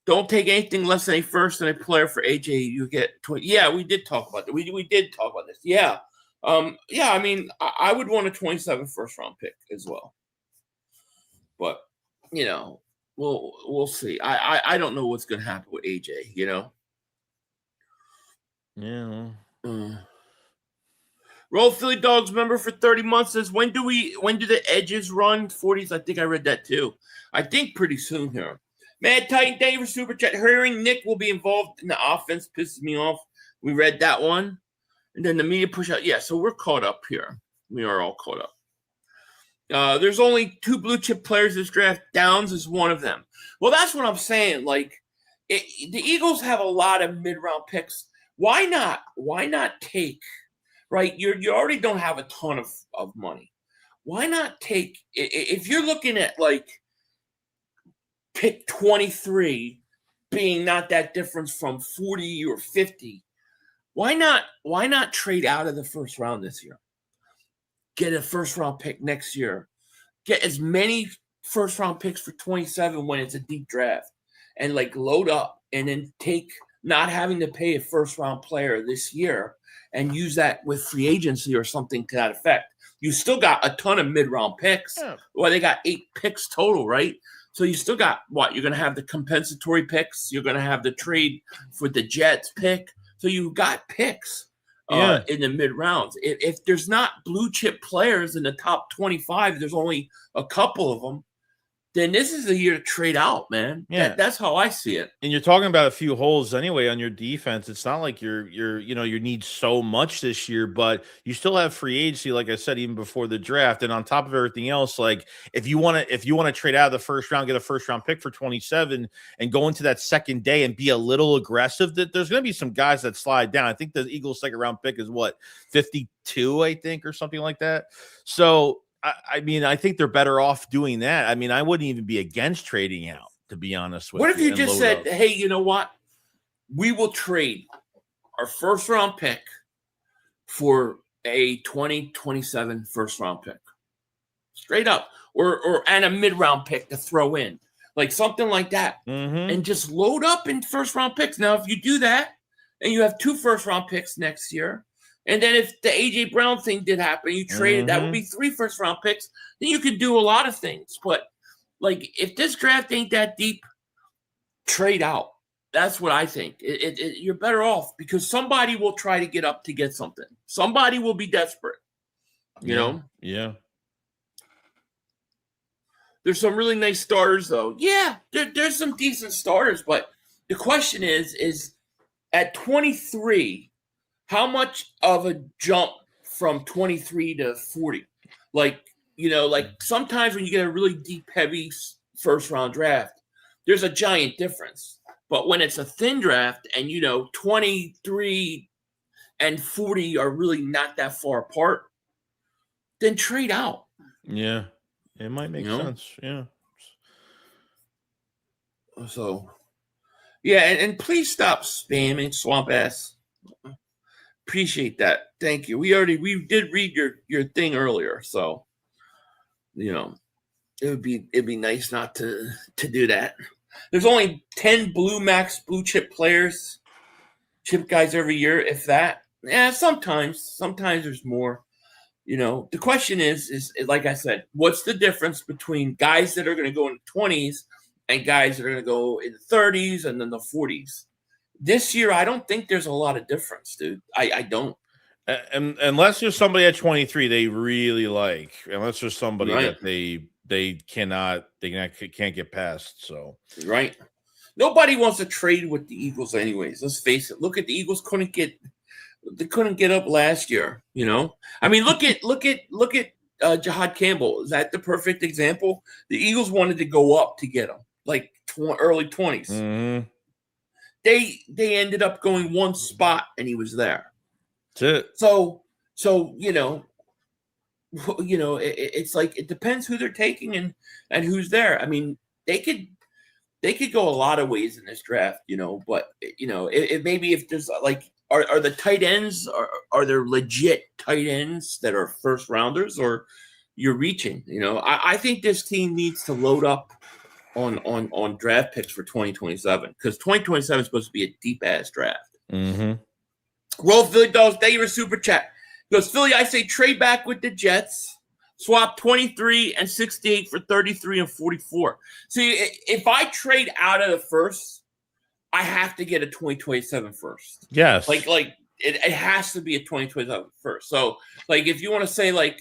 Don't take anything less than a first and a player for AJ. You get 20. Yeah, we did talk about that. We did talk about this. Yeah. I mean, I would want a 27 first-round pick as well. But, we'll see. I don't know what's going to happen with AJ, Yeah. Roll Philly Dogs member for 30 months says, when do the edges run? 40s? I think I read that too. I think pretty soon here. Mad Titan, thank you for Super Chat. Hearing Nick will be involved in the offense pisses me off. We read that one. And then the media push out. Yeah, so we're caught up here. We are all caught up. There's only 2 blue chip players this draft. Downs is one of them. Well, that's what I'm saying. The Eagles have a lot of mid-round picks. Why not take, right? You already don't have a ton of money. Why not take, if you're looking at pick 23 being not that difference from 40 or 50, why not trade out of the first round this year? Get a first round pick next year. Get as many first round picks for 27 when it's a deep draft, and load up, and then take not having to pay a first round player this year and use that with free agency or something to that effect. You still got a ton of mid round picks. Yeah. Well, they got 8 picks total, right? So you still got what? You're going to have the compensatory picks. You're going to have the trade for the Jets pick. So you got picks in the mid rounds. If there's not blue chip players in the top 25, there's only a couple of them, then this is the year to trade out, man. Yeah, that's how I see it. And you're talking about a few holes anyway on your defense. It's not like you need so much this year, but you still have free agency, like I said, even before the draft. And on top of everything else, if you want to trade out of the first round, get a first round pick for 27, and go into that second day and be a little aggressive, that there's going to be some guys that slide down. I think the Eagles' second round pick is 52, I think, or something like that. So I mean, I think they're better off doing that. I mean, I wouldn't even be against trading out, to be honest with you. What if you just said, hey, you know what? We will trade our first round pick for a 2027 first round pick. Straight up. And a mid round pick to throw in. Something like that. Mm-hmm. And just load up in first round picks. Now, if you do that and you have 2 first round picks next year, and then if the A.J. Brown thing did happen, you traded, that would be 3 first-round picks. Then you could do a lot of things. But, if this draft ain't that deep, trade out. That's what I think. You're better off because somebody will try to get up to get something. Somebody will be desperate, you know? Yeah. There's some really nice starters, though. Yeah, there's some decent starters, but the question is at 23, how much of a jump from 23 to 40? Like sometimes when you get a really deep, heavy first-round draft, there's a giant difference. But when it's a thin draft and, 23 and 40 are really not that far apart, then trade out. Yeah, it might make sense. Yeah. So, yeah, and please stop spamming Swamp Ass. Appreciate that. Thank you. We did read your thing earlier, so it'd be nice not to do that. There's only 10 blue chip players, chip guys every year, if that. Yeah, sometimes there's more. The question is like I said, what's the difference between guys that are going to go in the 20s and guys that are going to go in the 30s and then the 40s? This year, I don't think there's a lot of difference, dude. I don't. And unless there's somebody at 23 they really like, unless there's somebody that they can't get past. So right. Nobody wants to trade with the Eagles anyways. Let's face it. Look at the Eagles couldn't get up last year, I mean, look at Jahad Campbell. Is that the perfect example? The Eagles wanted to go up to get him, like early 20s. Mm-hmm. They ended up going one spot and he was there. That's it. So it's like it depends who they're taking and who's there. I mean, they could go a lot of ways in this draft, but it maybe if there's like are the tight ends are there legit tight ends that are first rounders, or you're reaching? I think this team needs to load up on draft picks for 2027, because 2027 is supposed to be a deep ass draft. Mm-hmm. Roll Philly Dogs, thank you for super chat. He goes, Philly, I say trade back with the Jets. Swap 23 and 68 for 33 and 44. See, if I trade out of the first, I have to get a 2027 first. Yes. Like it has to be a 2027 first. So, like, if you want to say, like,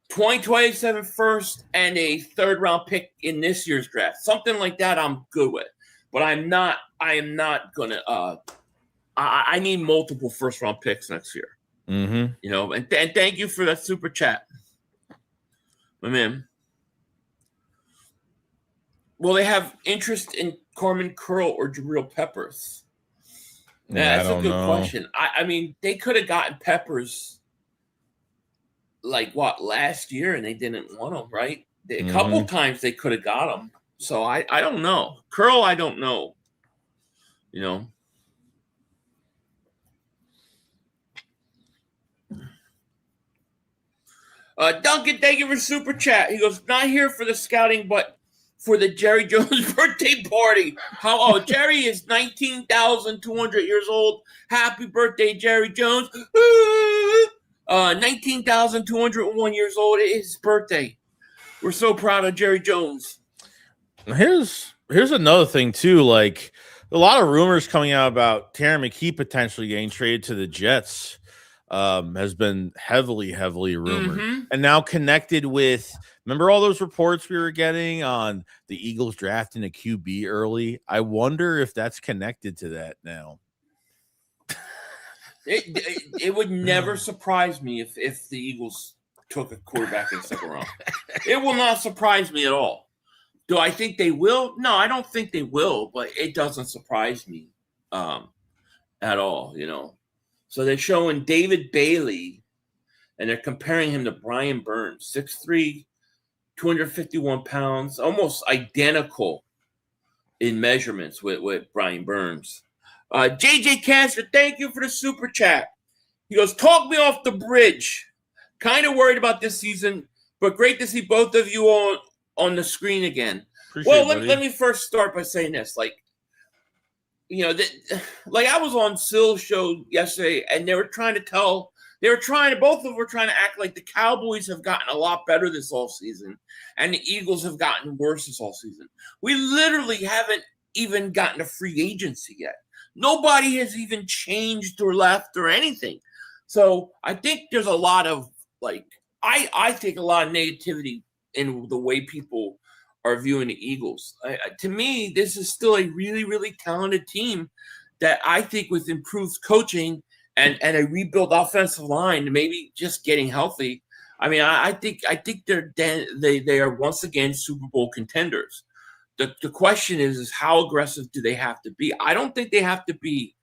2027 first and a third round pick in this year's draft, something like that, I'm good with. But I am not going to I need multiple first round picks next year. Mm-hmm. And thank you for that super chat, my man. Will they have interest in Carmen Curl or Jabril Peppers? That's a good question. I mean, they could have gotten Peppers last year, and they didn't want him, right? A couple times they could have got him. So I don't know. Curl, I don't know. Duncan, thank you for super chat. He goes, not here for the scouting, but for the Jerry Jones birthday party. Jerry is 19,200 years old. Happy birthday, Jerry Jones. 19,201 years old. It's his birthday. We're so proud of Jerry Jones. Here's another thing too. Like, a lot of rumors coming out about Terry McKee potentially getting traded to the Jets. Has been heavily rumored, and now connected with, remember all those reports we were getting on the Eagles drafting a QB early? I wonder if that's connected to that now. It would never surprise me if the Eagles took a quarterback in the second round. It will not surprise me at all. Do I think they will? No, I don't think they will, but it doesn't surprise me at all, So they're showing David Bailey, and they're comparing him to Brian Burns, 6'3", 251 pounds, almost identical in measurements with Brian Burns. JJ Cancer, thank you for the super chat. He goes, talk me off the bridge. Kind of worried about this season, but great to see both of you on the screen again. Let me first start by saying this. I was on Sill's show yesterday, and both of them were trying to act like the Cowboys have gotten a lot better this offseason, and the Eagles have gotten worse this offseason. We literally haven't even gotten a free agency yet. Nobody has even changed or left or anything. So I think there's a lot of I think a lot of negativity in the way people are viewing the Eagles. To me, this is still a really, really talented team that I think with improved coaching and a rebuilt offensive line, maybe just getting healthy. I mean, I think they are once again Super Bowl contenders. The question is how aggressive do they have to be? I don't think they have to be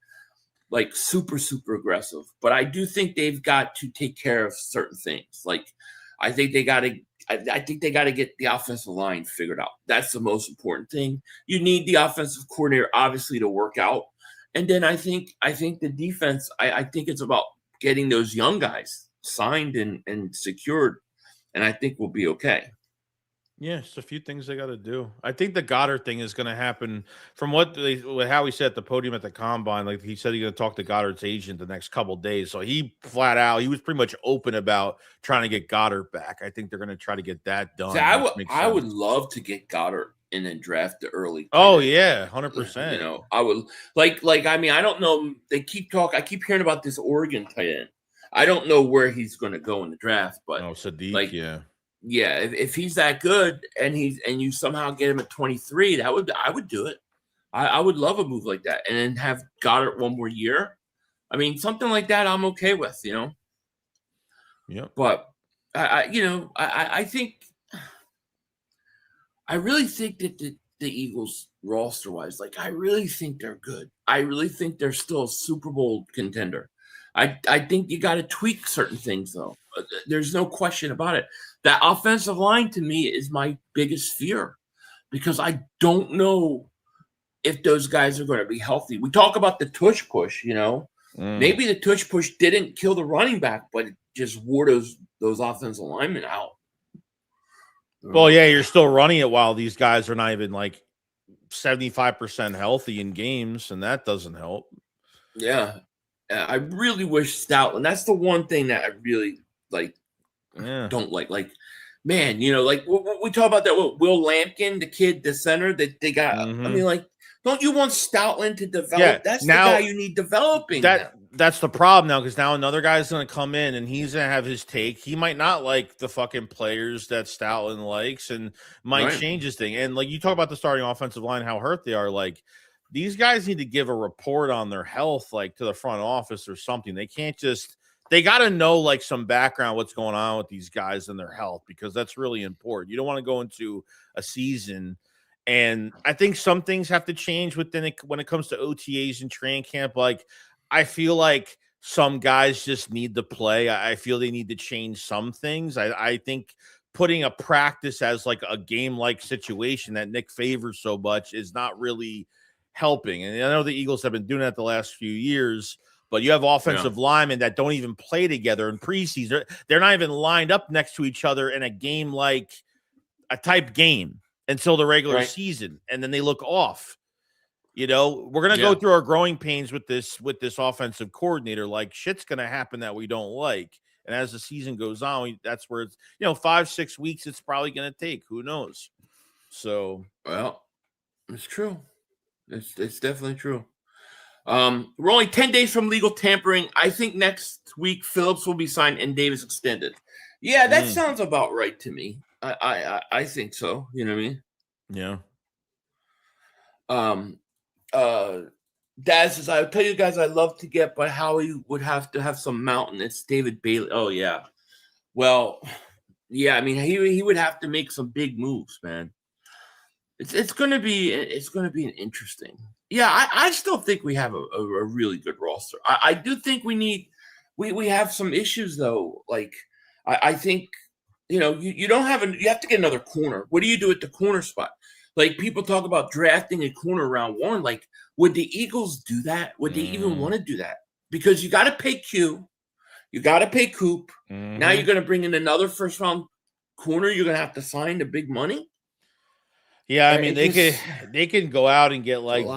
like super, super aggressive, but I do think they've got to take care of certain things. Like I think they got to get the offensive line figured out. That's the most important thing. You need the offensive coordinator obviously to work out. And then I think the defense, I think it's about getting those young guys signed and secured, and I think we'll be okay. Yeah, it's a few things they got to do. I think the Goddard thing is going to happen from how he said at the podium at the combine. Like he said, he's going to talk to Goddard's agent the next couple of days. So he was pretty much open about trying to get Goddard back. I think they're going to try to get that done. See, I would love to get Goddard and then draft the early. Oh yeah, 100%. You know, I would like. I mean, I don't know. I keep hearing about this Oregon tight end. I don't know where he's going to go in the draft, but Sadiq, yeah, if he's that good and you somehow get him at 23, I would do it. I would love a move like that, and then have Goddard one more year. I mean, something like that, I'm okay with, you know. Yeah, but I think I really think that the Eagles roster wise, like I really think they're good. I really think they're still a Super Bowl contender. I think you got to tweak certain things though. There's no question about it. That offensive line to me is my biggest fear because I don't know if those guys are going to be healthy. We talk about the tush push, you know. Maybe the tush push didn't kill the running back, but it just wore those offensive linemen out. Well, yeah, you're still running it while these guys are not even like 75% healthy in games, and that doesn't help. Yeah. I really wish Stoutland. That's the one thing that I really don't like. Like, man, you know, like we talk about that with Will Lampkin, the kid, the center that they got. I mean, like, don't you want Stoutland to develop? Yeah, that's the guy you need developing. That's the problem now, because now another guy's going to come in and he's going to have his take. He might not like the fucking players that Stoutland likes and might change his thing. And like you talk about the starting offensive line, how hurt they are. Like, these guys need to give a report on their health, like to the front office or something. They can't they got to know like some background, what's going on with these guys and their health, because that's really important. You don't want to go into a season. And I think some things have to change within it when it comes to OTAs and training camp. Like, I feel like some guys just need to play. I feel they need to change some things. I think putting a practice as like a game-like situation that Nick favors so much is not really helping. And I know the Eagles have been doing that the last few years, but you have offensive linemen that don't even play together in preseason. They're not even lined up next to each other in a game like a type game until the regular season, and then they look off. You know, we're gonna go through our growing pains with this offensive coordinator. Like, shit's gonna happen that we don't like, and as the season goes on, that's where it's 5-6 weeks. It's probably gonna take. Who knows? So, well, it's true. It's definitely true. We're only 10 days from legal tampering. I think next week Phillips will be signed and Davis extended. Yeah, that sounds about right to me. I think so. You know what I mean? Yeah. Dad says, I'll tell you guys I love to get, but Howie would have to have some mountain. It's David Bailey. Oh yeah. Well, yeah. I mean, he would have to make some big moves, man. It's going to be an interesting. Yeah, I still think we have a really good roster. I do think we have some issues though. Like I think you don't have you have to get another corner. What do you do at the corner spot? Like, people talk about drafting a corner round one. Like, would the Eagles do that? Would they even want to do that? Because you got to pay Q, you got to pay Coop. Now you're going to bring in another first round corner. You're going to have to sign the big money. Yeah, I mean, they can go out and get like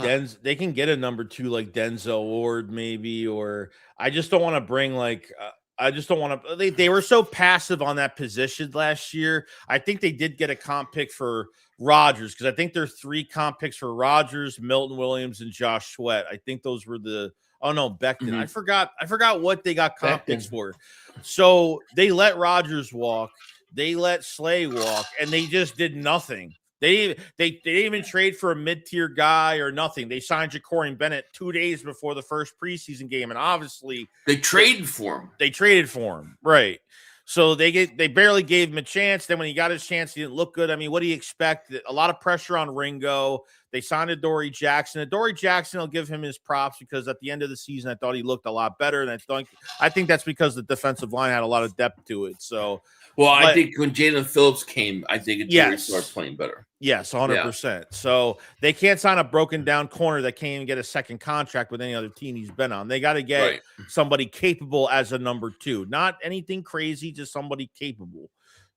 they can get a number 2 like Denzel Ward maybe, or I just don't want to bring like I just don't want to. They were so passive on that position last year. I think they did get a comp pick for Rodgers, because I think there are 3 comp picks for Rodgers, Milton Williams, and Josh Sweat. I think those were the. Oh no, Becton. I forgot what they got comp picks for. So they let Rodgers walk, they let Slay walk, and they just did nothing They didn't even trade for a mid-tier guy or nothing. They signed Ja'Cory Bennett 2 days before the first preseason game, and obviously they traded for him. They traded for him, right? So they barely gave him a chance. Then when he got his chance, he didn't look good. I mean, what do you expect? A lot of pressure on Ringo. They signed Adoree Jackson. Adoree Jackson will give him his props because at the end of the season, I thought he looked a lot better. And I think that's because the defensive line had a lot of depth to it. So, I think when Jalen Phillips came, I think Adoree started playing better. Yes, 100%. Yeah. So they can't sign a broken down corner that can't even get a second contract with any other team he's been on. They got to get somebody capable as a number 2, not anything crazy, just somebody capable.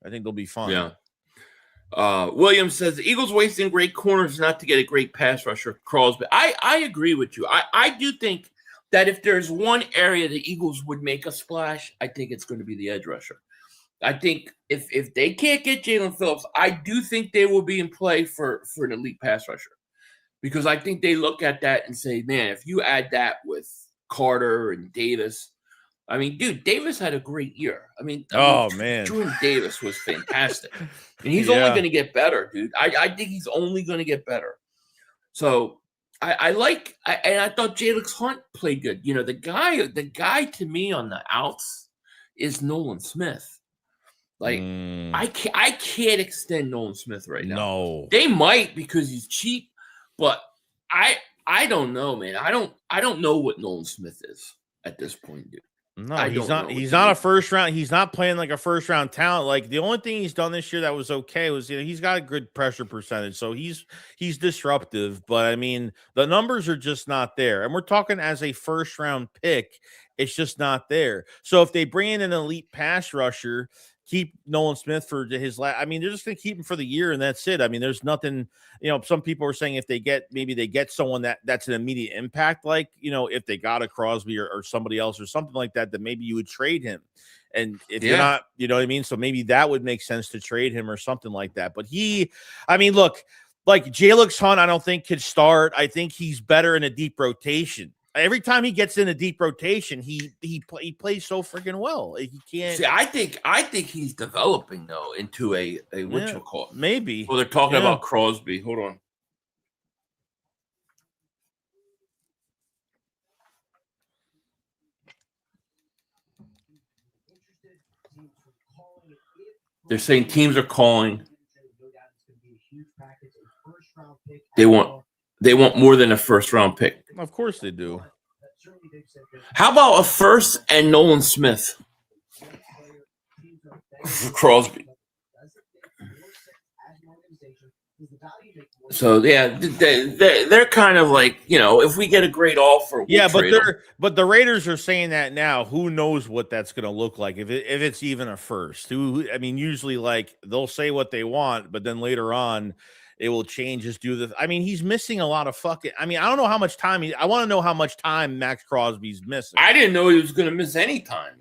I think they'll be fine. Yeah. Williams says the Eagles wasting great corners not to get a great pass rusher. Crosby. I agree with you. I do think that if there's one area the Eagles would make a splash, I think it's going to be the edge rusher. I think if they can't get Jalen Phillips, I do think they will be in play for an elite pass rusher. Because I think they look at that and say, man, if you add that with Carter and Davis, I mean, dude, Davis had a great year. I mean, man. Jordan Davis was fantastic. And he's only going to get better, dude. I think he's only going to get better. So I thought Jalen Hunt played good. You know, the guy to me on the outs is Nolan Smith. Like, I can't extend Nolan Smith right now. No. They might because he's cheap, but I don't know, man. I don't know what Nolan Smith is at this point, dude. No, he's not a first round. He's not playing like a first round talent. Like the only thing he's done this year that was okay was he's got a good pressure percentage. So he's disruptive, but I mean, the numbers are just not there. And we're talking as a first round pick, it's just not there. So if they bring in an elite pass rusher, keep Nolan Smith for his last. I mean, they're just going to keep him for the year, and that's it. I mean, there's nothing. You know, some people are saying if they get someone that's an immediate impact, like if they got a Crosby or somebody else or something like that, that maybe you would trade him. And if you're not, you know what I mean. So maybe that would make sense to trade him or something like that. But look, like Jalen Hunt, I don't think could start. I think he's better in a deep rotation. Every time he gets in a deep rotation, he plays so freaking well. He can't. See, I think he's developing though into a what you call it. Maybe. Well, they're talking about Crosby. Hold on. They're saying teams are calling. They want more than a first round pick. Of course they do. How about a first and Nolan Smith for Crosby? So they're kind of like, if we get a great offer, but the Raiders are saying that now. Who knows what that's going to look like if it's even a first? Usually like they'll say what they want, but then later on it will change. Just do the. I mean, he's missing a lot of fucking. I mean, I don't know how much time I want to know how much time Max Crosby's missing. I didn't know he was going to miss any time.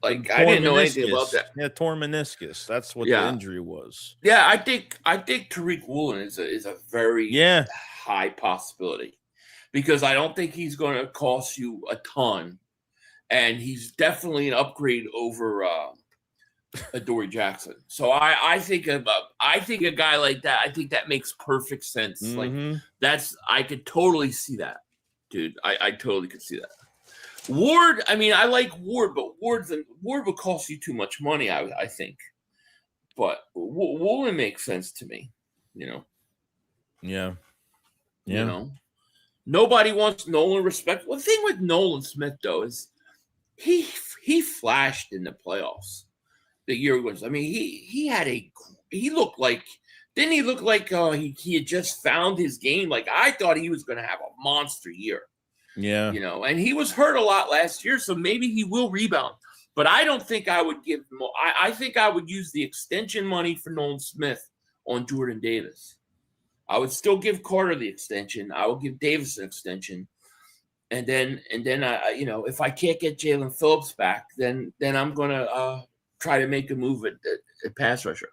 I didn't know anything about that. Yeah, torn meniscus. That's what the injury was. Yeah, I think Tariq Woolen is a very high possibility because I don't think he's going to cost you a ton, and he's definitely an upgrade over Adoree Jackson. So I think a guy like that. I think that makes perfect sense. Mm-hmm. Like I could totally see that, dude. I totally could see that. Ward, I mean, I like Ward, but Ward would cost you too much money, I think. But Woolen makes sense to me, Yeah. Nobody wants Nolan respect. One thing with Nolan Smith though is he flashed in the playoffs the year was. I mean, he looked like. Didn't he look like he had just found his game? Like I thought he was going to have a monster year. Yeah. And he was hurt a lot last year, so maybe he will rebound. But I don't think I would give him – I think I would use the extension money for Nolan Smith on Jordan Davis. I would still give Carter the extension. I would give Davis an extension. And then if I can't get Jalen Phillips back, then I'm going to try to make a move at pass rusher.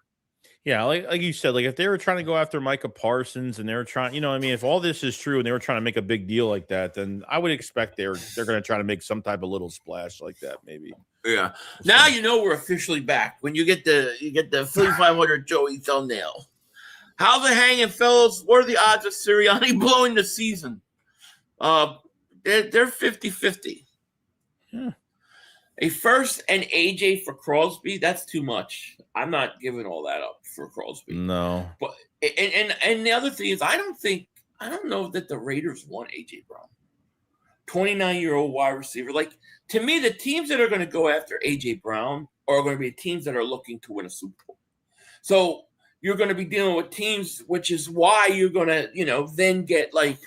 Yeah, like you said, like if they were trying to go after Micah Parsons and they were trying, if all this is true and they were trying to make a big deal like that, then I would expect they're going to try to make some type of little splash like that, maybe. Yeah. Now we're officially back. When you get the Philly.500 Joey thumbnail, How's it hanging, fellas? What are the odds of Sirianni blowing the season? They're 50-50. Yeah. A first and AJ for Crosby, that's too much. I'm not giving all that up for Crosby. No. But and the other thing is I don't know that the Raiders want AJ Brown. 29-year-old wide receiver. Like, to me, the teams that are going to go after AJ Brown are going to be teams that are looking to win a Super Bowl. So you're going to be dealing with teams, which is why you're going to, then get like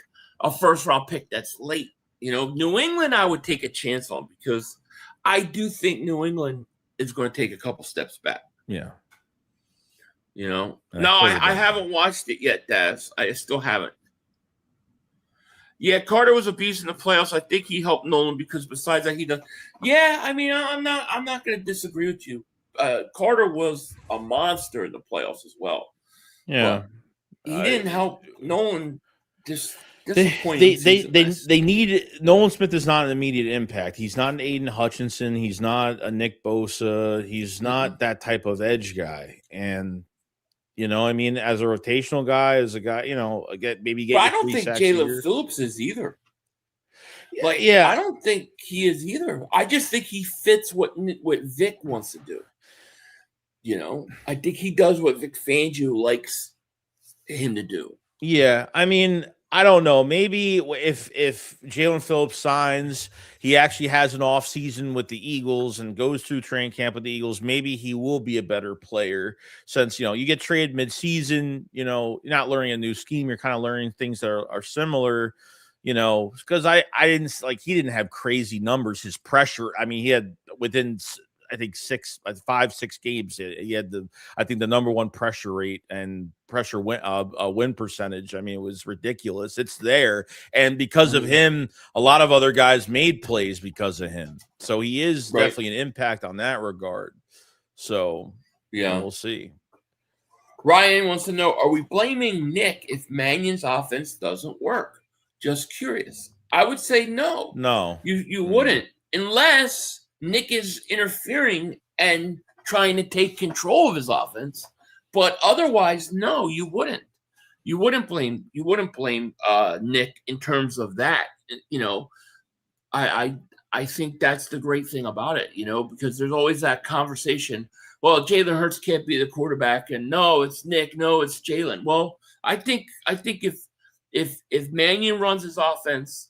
a first-round pick that's late. New England I would take a chance on because I do think New England is going to take a couple steps back. Yeah. No, I haven't watched it yet, Daz. I still haven't. Yeah, Carter was a beast in the playoffs. I think he helped Nolan because besides that, he does. Yeah, I mean, I'm not going to disagree with you. Carter was a monster in the playoffs as well. Yeah, but he didn't help Nolan. They need Nolan Smith is not an immediate impact. He's not an Aiden Hutchinson. He's not a Nick Bosa. He's not that type of edge guy. And I mean, as a rotational guy, as a guy, maybe get. But I don't think Jalen Phillips is either. I don't think he is either. I just think he fits what Vic wants to do. I think he does what Vic Fangio likes him to do. Yeah, I mean, I don't know. Maybe if Jalen Phillips signs, he actually has an off season with the Eagles and goes through training camp with the Eagles, maybe he will be a better player since, you get traded midseason, you're not learning a new scheme. You're kind of learning things that are similar, because I didn't he didn't have crazy numbers. His pressure, I mean, he had within, I think 5-6 games. He had the number one pressure rate and pressure win percentage. I mean, it was ridiculous. It's there, and because of him, a lot of other guys made plays because of him. So he is definitely an impact on that regard. So yeah, we'll see. Ryan wants to know: are we blaming Nick if Mannion's offense doesn't work? Just curious. I would say no. No, you wouldn't unless Nick is interfering and trying to take control of his offense, but otherwise, no, you wouldn't. You wouldn't blame Nick in terms of that. I think that's the great thing about it. Because there's always that conversation. Well, Jalen Hurts can't be the quarterback, and no, it's Nick. No, it's Jalen. Well, I think if Mannion runs his offense,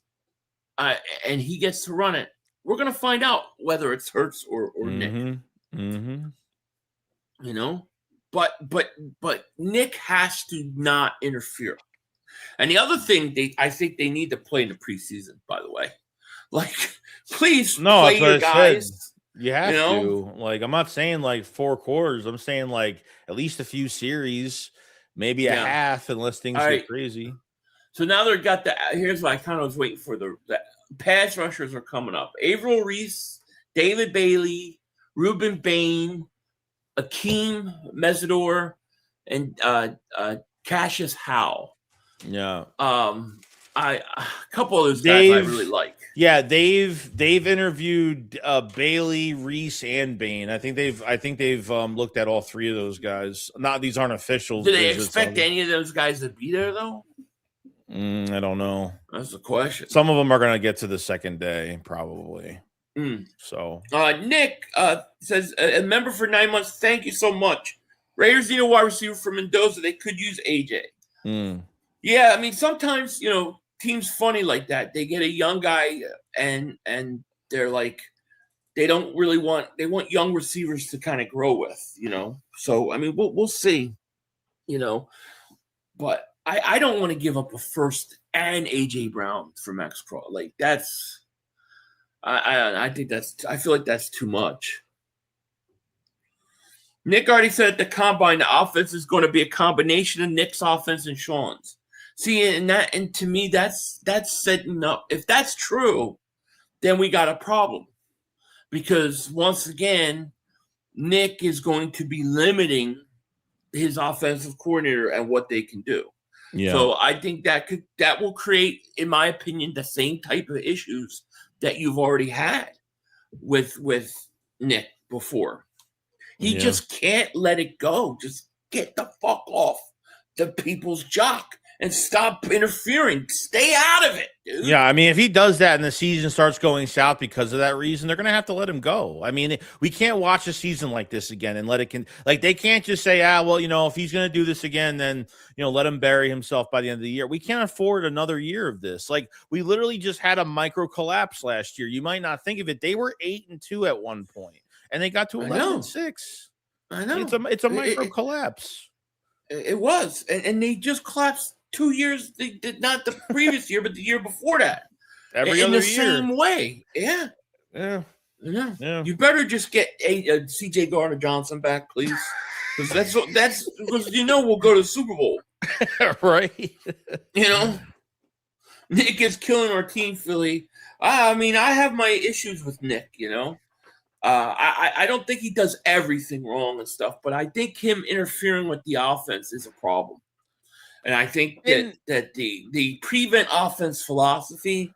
and he gets to run it, we're going to find out whether it's Hurts or Nick. Mm-hmm. But Nick has to not interfere. And the other thing I think they need to play in the preseason, by the way. Please play your guys. You have to. I'm not saying 4 quarters. I'm saying at least a few series, maybe a half, unless things get crazy. So now they've got here's what I kind of was waiting for. The pass rushers are coming up. Averill Reese, David Bailey, Ruben Bain, Akeem Mesidor, and Cassius Howe. Yeah. A couple of those guys I really like. Yeah, they've interviewed Bailey, Reese, and Bain. I think they've looked at all 3 of those guys. These aren't officials. Do they expect any of those guys to be there though? I don't know. That's the question. Some of them are going to get to the second day, probably. So, Nick says, a member for 9 months. Thank you so much. Raiders need a wide receiver for Mendoza. They could use AJ. Yeah, I mean, sometimes teams funny like that. They get a young guy and they're they don't really want. They want young receivers to kind of grow with. So I mean, we'll see. But I don't want to give up a first and AJ Brown for Max Crawl. That's I think I feel like that's too much. Nick already said at the combine the offense is going to be a combination of Nick's offense and Sean's. See, and to me that's setting up. If that's true, then we got a problem. Because once again, Nick is going to be limiting his offensive coordinator and what they can do. Yeah. So I think that will create, in my opinion, the same type of issues that you've already had with Nick before. He just can't let it go. Just get the fuck off the people's jock and stop interfering. Stay out of it, dude. Yeah, I mean, if he does that and the season starts going south because of that reason, they're going to have to let him go. I mean, we can't watch a season like this again and let it like they can't just say, well, if he's going to do this again, then let him bury himself by the end of the year. We can't afford another year of this. Like, we literally just had a micro collapse last year. You might not think of it. They were 8-2 at one point, and they got to 11-6. I know. It's a micro collapse. It was, and they just collapsed 2 years. They did not the previous year, but the year before that. Every in other the year. Same way. Yeah. You better just get C.J. Gardner-Johnson back, please, because that's because we'll go to the Super Bowl, right? Nick is killing our team, Philly. I mean, I have my issues with Nick. I don't think he does everything wrong and stuff, but I think him interfering with the offense is a problem. And I think that the prevent offense philosophy,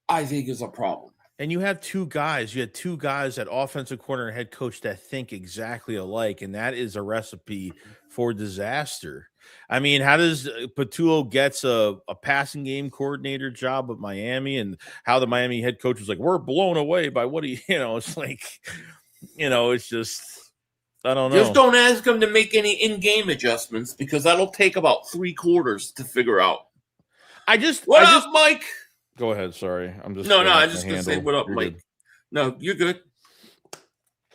I think, is a problem. And you have two guys. You had two guys at offensive coordinator and head coach that think exactly alike, and that is a recipe for disaster. I mean, how does Patullo gets a passing game coordinator job at Miami, and how the Miami head coach was like, we're blown away by what he, it's like, it's just, I don't know. Just don't ask him to make any in-game adjustments, because that'll take about 3 quarters to figure out. What up, Mike? Go ahead. Sorry. I'm just I was just gonna say, what up, Mike? Good. No, you're good.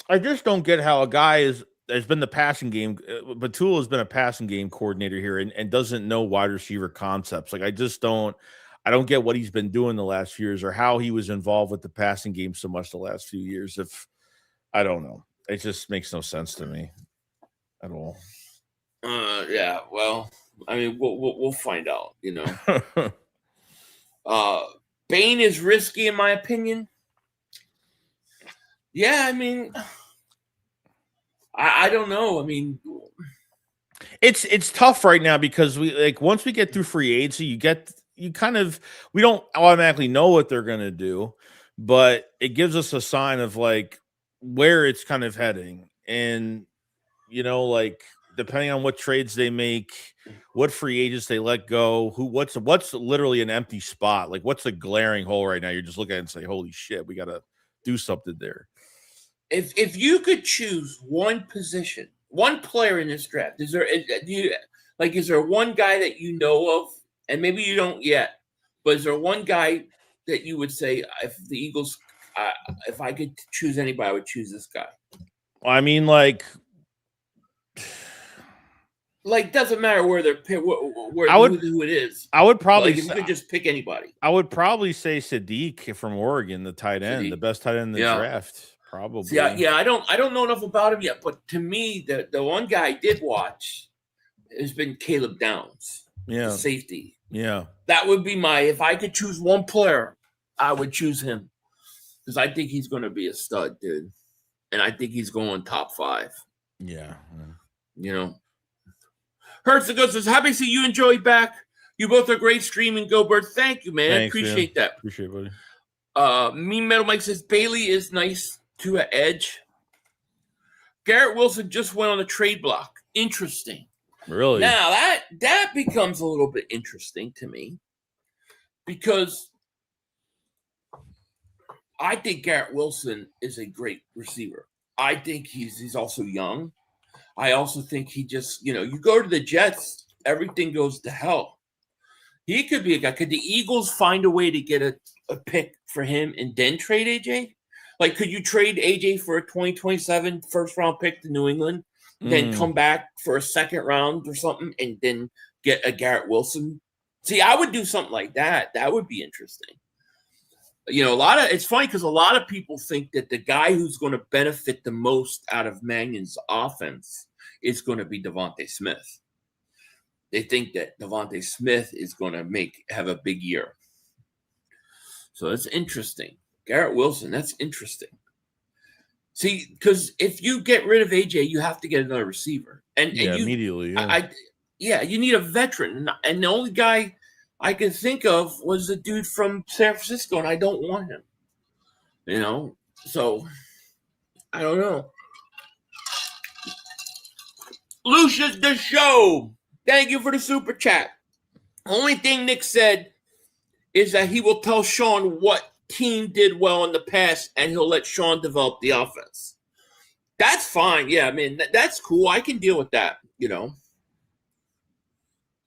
I just don't get how a guy has been the passing game. Patullo has been a passing game coordinator here and doesn't know wide receiver concepts. Like, I don't get what he's been doing the last few years or how he was involved with the passing game so much the last few years. I don't know. It just makes no sense to me at all. Yeah. Well, I mean, we'll find out, Bane is risky, in my opinion. Yeah, I mean, I don't know. I mean, it's tough right now because once we get through free agency, we don't automatically know what they're going to do, but it gives us a sign of where it's kind of heading. And, depending on what trades they make, what free agents they let go, what's literally an empty spot. Like, what's a glaring hole right now? You're just looking at it and say, holy shit, we got to do something there. If you could choose one position, one player in this draft, is there one guy that you know of, and maybe you don't yet, but is there one guy that you would say, if the Eagles, if I could choose anybody, I would choose this guy? I mean, doesn't matter where they're who it is. I would probably if you could just pick anybody. I would probably say Sadiq from Oregon, the tight end, the best tight end in the draft. Probably. I don't know enough about him yet, but to me, the one guy I did watch has been Caleb Downs. Yeah. Safety. Yeah. That would be if I could choose one player, I would choose him. Because I think he's going to be a stud, dude. And I think he's going top 5. Yeah. Hurts the Good says, happy to see you and Joey back. You both are great streaming. Go Bird. Thank you, man. Thanks, Appreciate that. Appreciate it, buddy. Mean Metal Mike says, Bailey is nice to an edge. Garrett Wilson just went on the trade block. Interesting. Really? Now, that becomes a little bit interesting to me because I think Garrett Wilson is a great receiver. I think he's also young. I also think he just, you go to the Jets, everything goes to hell. He could be a guy. Could the Eagles find a way to get a pick for him and then trade AJ? Could you trade AJ for a 2027 first-round pick to New England, then come back for a second round or something, and then get a Garrett Wilson? See, I would do something like that. That would be interesting. It's funny because a lot of people think that the guy who's going to benefit the most out of Mannion's offense is going to be Devontae Smith. They think that Devontae Smith is going to have a big year. So that's interesting. Garrett Wilson, that's interesting. See, because if you get rid of AJ, you have to get another receiver. Immediately. Yeah. You need a veteran. And the only guy I can think of was the dude from San Francisco, and I don't want him. So I don't know. Lucius the Show. Thank you for the super chat. Only thing Nick said is that he will tell Sean what team did well in the past, and he'll let Sean develop the offense. That's fine. Yeah, I mean, that's cool. I can deal with that,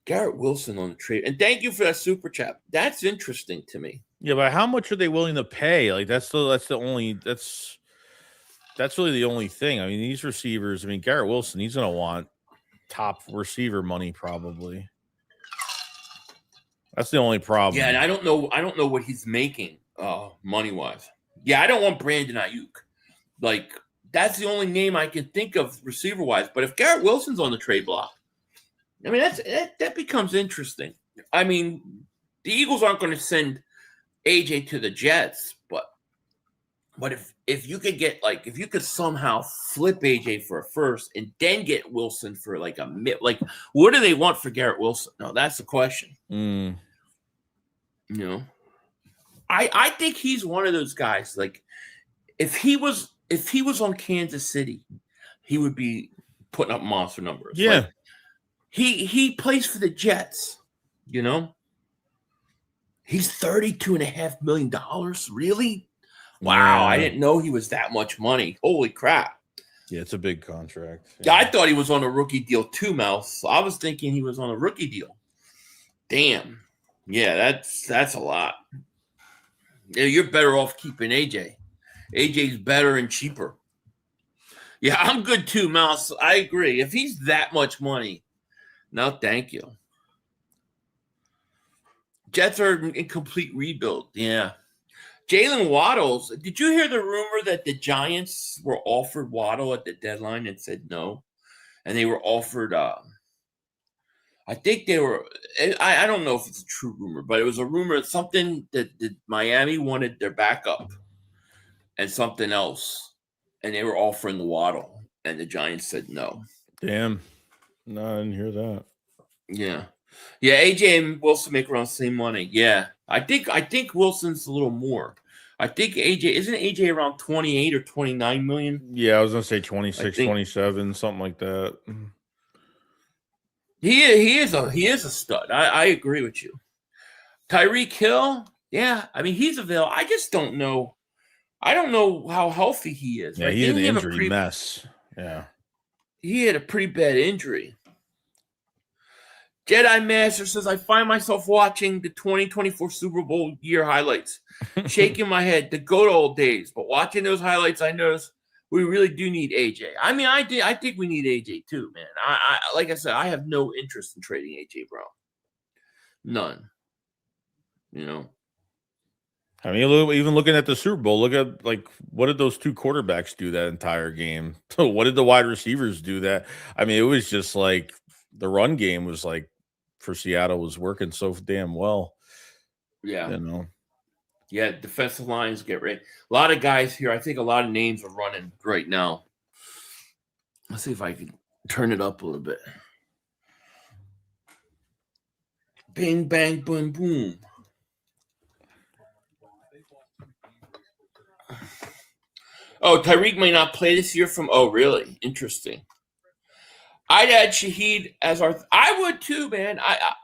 Garrett Wilson on the trade. And thank you for that super chat. That's interesting to me. Yeah, but how much are they willing to pay? Like that's really the only thing. I mean, these receivers, Garrett Wilson, he's gonna want top receiver money probably. That's the only problem. Yeah, and I don't know what he's making money-wise. Yeah, I don't want Brandon Ayuk. Like, that's the only name I can think of receiver-wise. But if Garrett Wilson's on the trade block, that becomes interesting. I mean, the Eagles aren't going to send AJ to the Jets, but if you could get if you could somehow flip AJ for a first and then get Wilson for what do they want for Garrett Wilson? No, that's the question. I think he's one of those guys. Like, if he was on Kansas City, he would be putting up monster numbers. Yeah. Like, he plays for the Jets, He's $32.5 million. Really? Wow, I didn't know he was that much money. Holy crap. Yeah, it's a big contract. Yeah, I thought he was on a rookie deal too, Mouse. I was thinking he was on a rookie deal. Damn. Yeah, that's a lot. Yeah, you're better off keeping AJ. AJ's better and cheaper. Yeah, I'm good too, Mouse. I agree. If he's that much money, no, thank you. Jets are in complete rebuild. Yeah. Jalen Waddles. Did you hear the rumor that the Giants were offered Waddle at the deadline and said no? And they were offered, I think they were, I don't know if it's a true rumor, but it was a rumor, something that Miami wanted their backup and something else. And they were offering the Waddle, and the Giants said no. Damn. No, I didn't hear that. Yeah. Yeah, AJ and Wilson make around the same money. Yeah. I think Wilson's a little more. I think isn't AJ around 28 or 29 million? Yeah, I was going to say 26, 27, something like that. He is a stud. I agree with you. Tyreek Hill, yeah. I mean, he's available. I just don't know. I don't know how healthy he is. Yeah, right? he's an injury mess. Yeah. He had a pretty bad injury. Jedi Master says, I find myself watching the 2024 Super Bowl year highlights, shaking my head, the good old days. But watching those highlights, I noticed we really do need AJ. I mean, I think we need AJ too, man. I like I said, I have no interest in trading AJ Brown. None. I mean, even looking at the Super Bowl, look at what did those two quarterbacks do that entire game? So what did the wide receivers do that? I mean, it was just like the run game was for Seattle was working so damn well. Yeah. Yeah, defensive lines get ready. A lot of guys here. I think a lot of names are running right now. Let's see if I can turn it up a little bit. Bing, bang, boom, boom. Oh, Tyreek may not play this year oh, really? Interesting. I'd add Shaheed as I would too, man.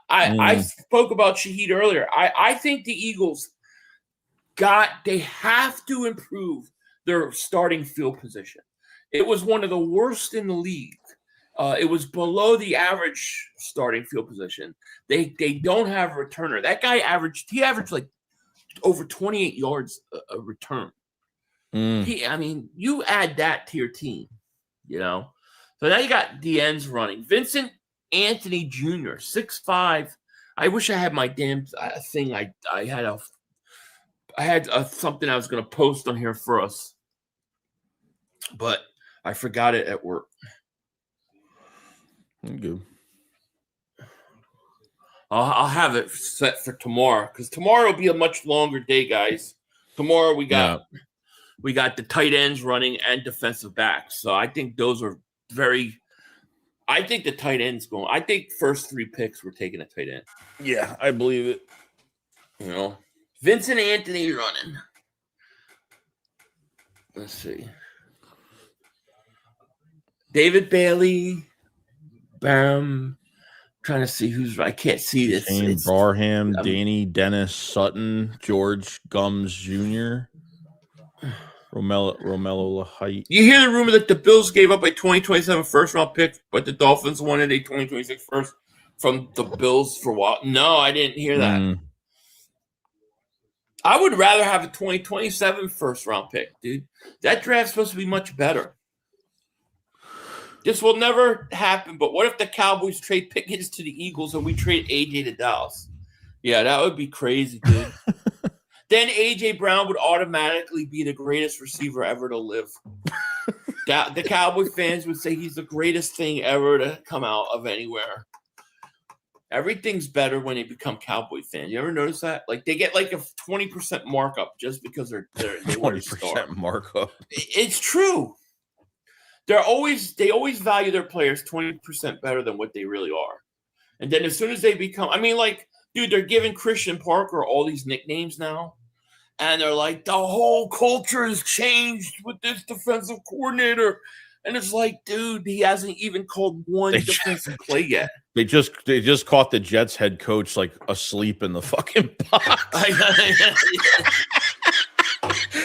I spoke about Shaheed earlier. I think the Eagles they have to improve their starting field position. It was one of the worst in the league. It was below the average starting field position. They don't have a returner. That guy averaged over 28 yards a return. You add that to your team, So now you got the ends running. Vincent Anthony Jr., 6'5". I wish I had my damn thing. I had something I was going to post on here for us, but I forgot it at work. Good. I'll have it set for tomorrow because tomorrow will be a much longer day, guys. Tomorrow we got the tight ends running and defensive backs. So I think those are I think the tight end's going. I think first 3 picks we're taking a tight end. Yeah, I believe it. Vincent Anthony running. Let's see. David Bailey. Bam. Trying to see who's. I can't see this. Shane Barham, Danny Dennis Sutton, George Gums Jr., Romello LaHite. You hear the rumor that the Bills gave up a 2027 first-round pick, but the Dolphins wanted a 2026 first from the Bills for what? No, I didn't hear that. I would rather have a 2027 first-round pick, dude. That draft's supposed to be much better. This will never happen, but what if the Cowboys trade Pickens to the Eagles and we trade AJ to Dallas? Yeah, that would be crazy, dude. Then A.J. Brown would automatically be the greatest receiver ever to live. The Cowboy fans would say he's the greatest thing ever to come out of anywhere. Everything's better when they become Cowboy fans. You ever notice that? Like they get like a 20% markup just because they want to star. 20% markup. It's true. They always value their players 20% better than what they really are. And then as soon as they become, I mean, like, dude, they're giving Christian Parker all these nicknames now. And they're like, the whole culture has changed with this defensive coordinator. And it's like, dude, he hasn't even called one defensive play yet. They just caught the Jets head coach like asleep in the fucking box.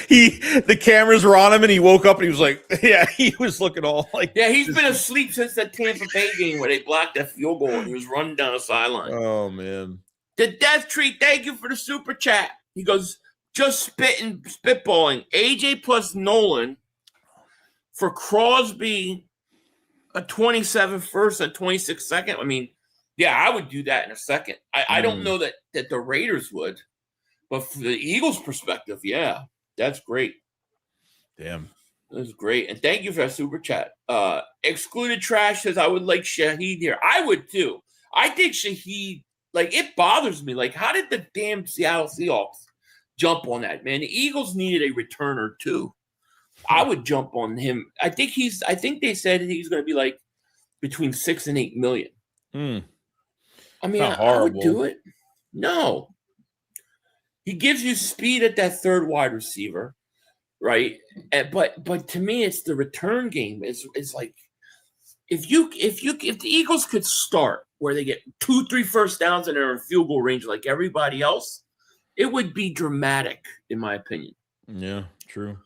The cameras were on him and he woke up and he was like, yeah, he was looking all like. Yeah, he's been asleep since that Tampa Bay game where they blocked that field goal and he was running down the sideline. Oh, man. The Death Tree, thank you for the super chat. He goes, just spitballing. AJ plus Nolan for Crosby, a 27 first and 26 second. I mean, yeah, I would do that in a second. I don't know that the Raiders would, but for the Eagles' perspective, yeah, that's great. Damn. That's great. And thank you for that super chat. Excluded Trash says, I would like Shaheed here. I would too. I think Shaheed, like, it bothers me. Like, how did the damn Seattle Seahawks jump on that, man? The Eagles needed a returner too. I would jump on him. I think they said he's going to be like between 6 and 8 million. I mean, I would do it. No. He gives you speed at that third wide receiver, right? But to me, it's the return game. It's like if the Eagles could start where they get 2-3 first downs and they're in field goal range like everybody else, it would be dramatic, in my opinion. Yeah, true.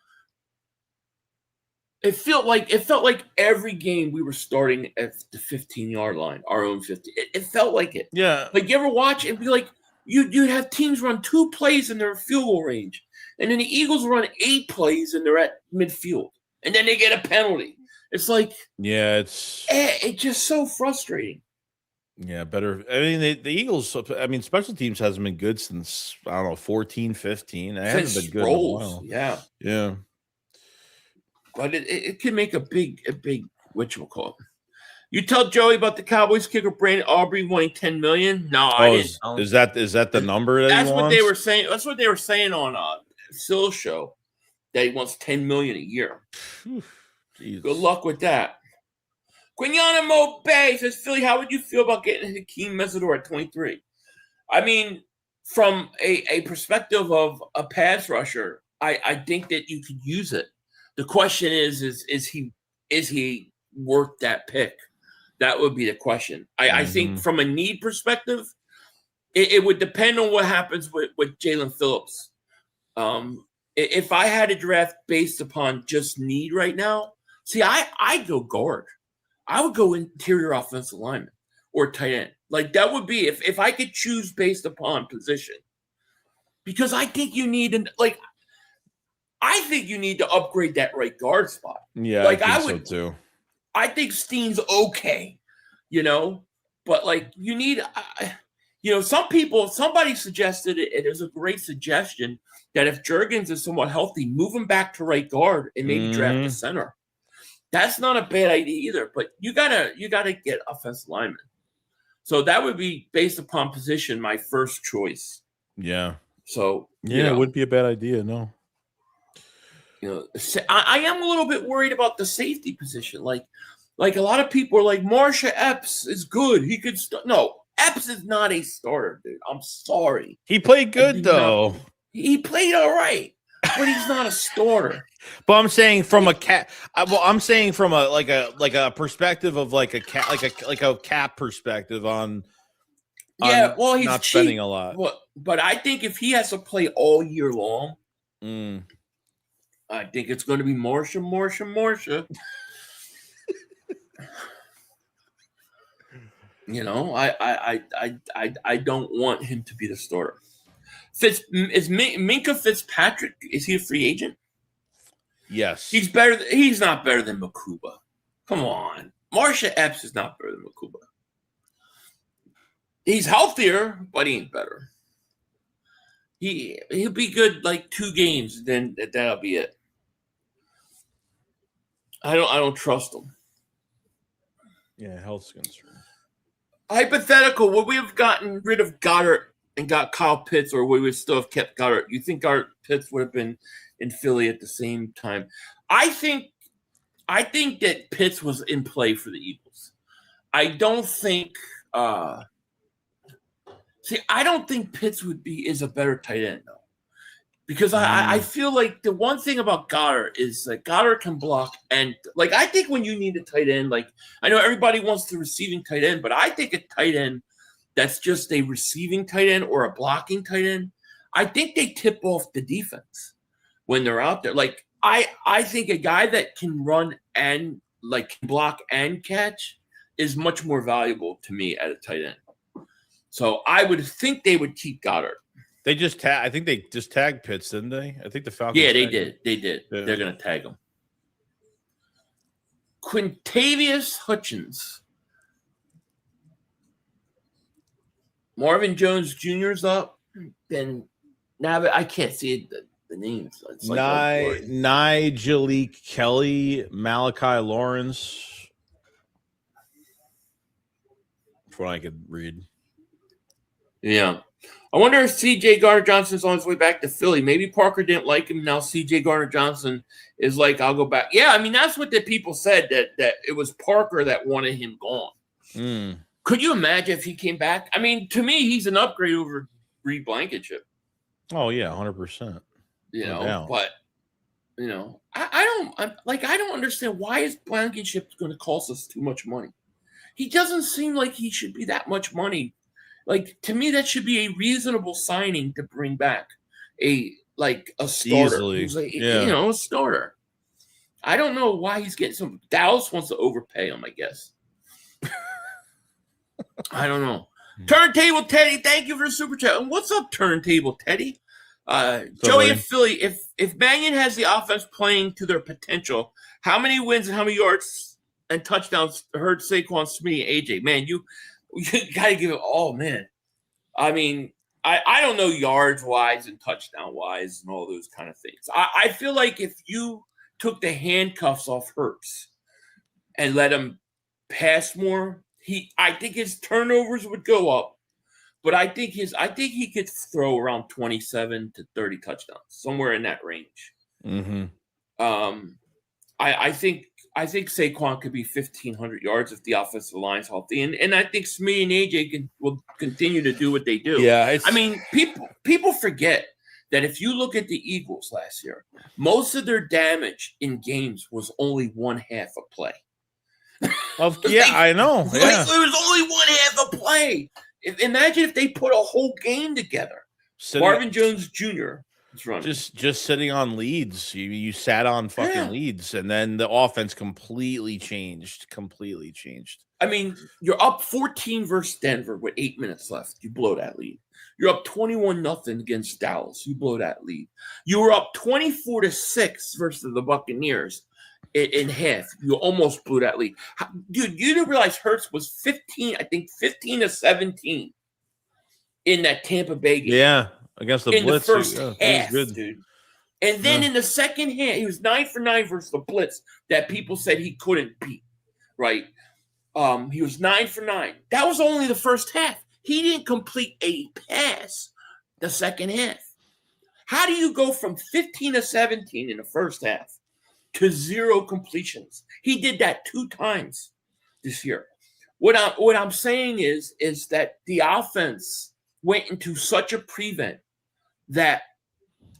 It felt like every game we were starting at the 15-yard line, our own 50. It felt like it. Yeah. Like, you ever watch and be like, you'd have teams run 2 plays and they're in field goal range. And then the Eagles run 8 plays and they're at midfield. And then they get a penalty. It's like, yeah, it's just so frustrating. Yeah, better. I mean, the Eagles, I mean, special teams hasn't been good since, I don't know, 14, 15. It hasn't been good in a while. Yeah. Yeah. But it can make a big whatchamacallit. You tell Joey about the Cowboys kicker Brandon Aubrey wanting $10 million. No, I didn't. Is that the number? That's what they were saying. That's what they were saying on Phil's show. That he wants $10 million a year. Good luck with that. Quiniana Mobay says, Philly, how would you feel about getting Hakeem Mesidor at 23? I mean, from a perspective of a pass rusher, I think that you could use it. The question is he worth that pick? That would be the question. I think from a need perspective, it would depend on what happens with Jalen Phillips. If I had a draft based upon just need right now, see, I'd go guard. I would go interior offensive lineman or tight end. Like, that would be if I could choose based upon position. Because I think you need I think you need to upgrade that right guard spot. Yeah, like I would so too. I think Steen's okay, but like you need, somebody suggested it. It is a great suggestion that if Juergens is somewhat healthy, move him back to right guard and maybe draft a center. That's not a bad idea either. But you gotta get offensive linemen. So that would be based upon position, my first choice. Yeah. So it wouldn't be a bad idea. No. I am a little bit worried about the safety position. Like a lot of people are like, Marsha Epps is good. He could start. No, Epps is not a starter, dude. I'm sorry. He played good, though. He played all right. But he's not a starter. But I'm saying from I'm saying from a perspective of like a cap perspective on he's not cheap, spending a lot. But I think if he has to play all year long, I think it's going to be Marsha. You know, I don't want him to be the starter. Is Minkah Fitzpatrick? Is he a free agent? Yes, he's better. He's not better than Makuba. Come on, Marsha Epps is not better than Makuba. He's healthier, but he ain't better. He'll be good like 2 games, then that'll be it. I don't trust him. Yeah, health's concern. Hypothetical: would we have gotten rid of Goddard and got Kyle Pitts, or would we still have kept Goddard? You think Pitts would have been in Philly at the same time? I think that Pitts was in play for the Eagles. I don't think I don't think Pitts is a better tight end though. Because I feel like the one thing about Goddard is that Goddard can block, and like I think when you need a tight end, like I know everybody wants the receiving tight end, but I think a tight end that's just a receiving tight end or a blocking tight end, I think they tip off the defense when they're out there. Like I think a guy that can run and like block and catch is much more valuable to me at a tight end. So I would think they would keep Goddard. I think they just tagged Pitts, didn't they? I think the Falcons. Yeah, they did. They did. Yeah. They're going to tag him. Quintavious Hutchins. Marvin Jones Jr.'s up. Then now I can't see the names. It's like Nigelique Kelly, Malachi Lawrence. That's what I could read. Yeah. I wonder if C.J. Gardner-Johnson's on his way back to Philly. Maybe Parker didn't like him. Now C.J. Gardner-Johnson is like, I'll go back. Yeah, I mean, that's what the people said, that it was Parker that wanted him gone. Could you imagine if he came back? I mean, to me, he's an upgrade over Reed Blankenship. Oh, yeah, 100%. You know, but, you know, I don't understand why is Blankenship going to cost us too much money? He doesn't seem like he should be that much money. Like, to me, that should be a reasonable signing to bring back a starter. Who's a starter. I don't know why he's getting some. Dallas wants to overpay him, I guess. I don't know. Turntable Teddy, thank you for the super chat. And what's up, Turntable Teddy? Joey and Philly, if Mannion has the offense playing to their potential, how many wins and how many yards and touchdowns hurt Saquon, Smith, AJ? Man, you got to give it all, man. I mean, I don't know yards-wise and touchdown-wise and all those kind of things. I feel like if you took the handcuffs off Hurts and let him pass more, I think his turnovers would go up. But I think he could throw around 27 to 30 touchdowns, somewhere in that range. Mm-hmm. I think Saquon could be 1,500 yards if the offensive line's healthy, and I think Smee and AJ will continue to do what they do. Yeah, I mean, people forget that if you look at the Eagles last year, most of their damage in games was only one half a play. I know. Yeah. It was only one half a play. Imagine if they put a whole game together. Marvin Jones Jr. Just sitting on leads. You sat on fucking leads, and then the offense completely changed. I mean, you're up 14 versus Denver with 8 minutes left. You blow that lead. You're up 21-0 against Dallas. You blow that lead. You were up 24-6 versus the Buccaneers in half. You almost blew that lead. Dude, you didn't realize Hurts was 15-17 in that Tampa Bay game. Yeah. Against the Blitz. The first half, dude. And then in the second half, he was 9 for 9 versus the Blitz that people said he couldn't beat, right? He was 9 for 9. That was only the first half. He didn't complete a pass the second half. How do you go from 15-17 in the first half to 0 completions? He did that 2 times this year. What I'm saying is that the offense went into such a prevent that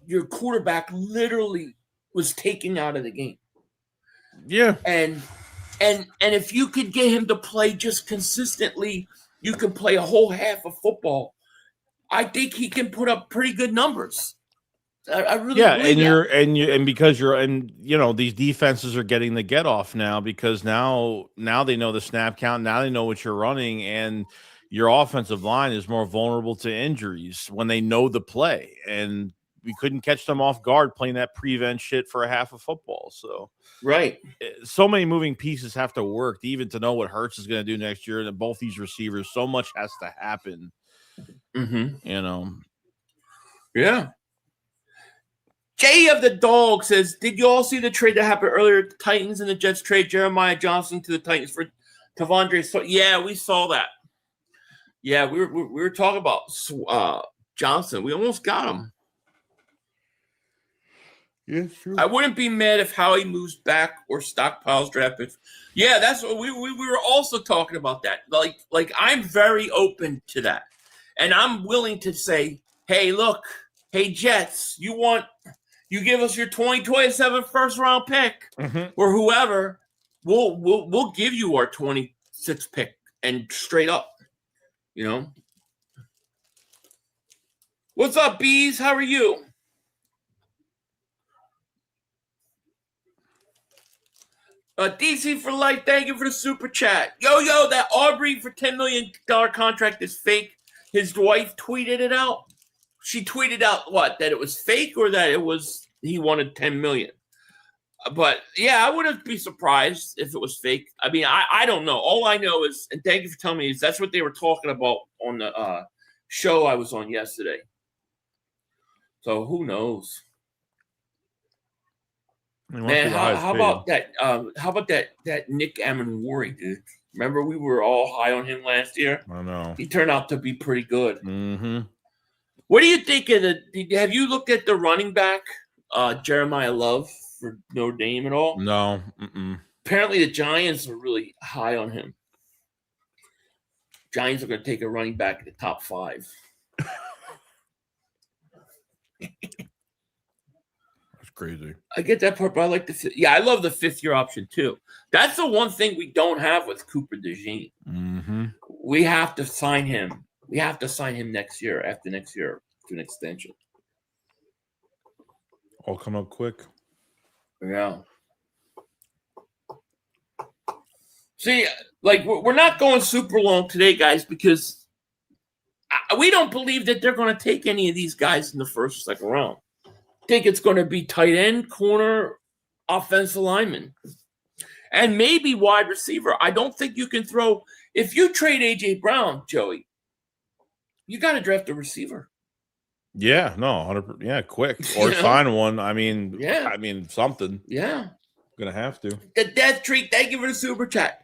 your quarterback literally was taken out of the game. Yeah. And if you could get him to play just consistently, you can play a whole half of football. I think he can put up pretty good numbers. I really and because these defenses are getting the get off now because now they know the snap count, now they know what you're running, and your offensive line is more vulnerable to injuries when they know the play, and we couldn't catch them off guard playing that prevent shit for a half of football. So right, so many moving pieces have to work even to know what Hurts is going to do next year, and both these receivers, so much has to happen. Yeah. Jay of the Dog says, did you all see the trade that happened earlier? The Titans and the Jets trade Jeremiah Johnson to the Titans for Tavondre. So yeah, we saw that. Yeah, we were talking about Johnson. We almost got him. Yeah, sure. I wouldn't be mad if Howie moves back or stockpiles draft picks. Yeah, that's what we were also talking about that. Like I'm very open to that, and I'm willing to say, hey, look, hey Jets, you give us your 2027 first round pick or whoever, we'll give you our 26th pick and straight up, What's up, Bees? How are you? DC for life, thank you for the super chat. Yo, that Aubrey for $10 million contract is fake. His wife tweeted it out. She tweeted out what? That it was fake or that he wanted $10 million. But yeah, I wouldn't be surprised if it was fake. I mean, I don't know. All I know is, and thank you for telling me, is that's what they were talking about on the show I was on yesterday. So who knows? Man, how about that? How about that Nick Amenwari, dude? Remember we were all high on him last year? I know. He turned out to be pretty good. Mm-hmm. What do you think of have you looked at the running back, Jeremiah Love for Notre Dame at all? No. Apparently the Giants are really high on him. Giants are going to take a running back in the top 5. Crazy. I get that part, but I like I love the 5th-year option too. That's the one thing we don't have with Cooper DeJean. Mm-hmm. We have to sign him. We have to sign him after next year to an extension. All come up quick. Yeah. See, like we're not going super long today, guys, because we don't believe that they're going to take any of these guys in the first or second round. Think it's going to be tight end, corner, offensive lineman, and maybe wide receiver. I don't think you can throw – if you trade A.J. Brown, Joey, you got to draft a receiver. Yeah, no, 100%. Yeah, quick. Or sign one. I mean, something. Yeah. Going to have to. The Death Treat, thank you for the super chat.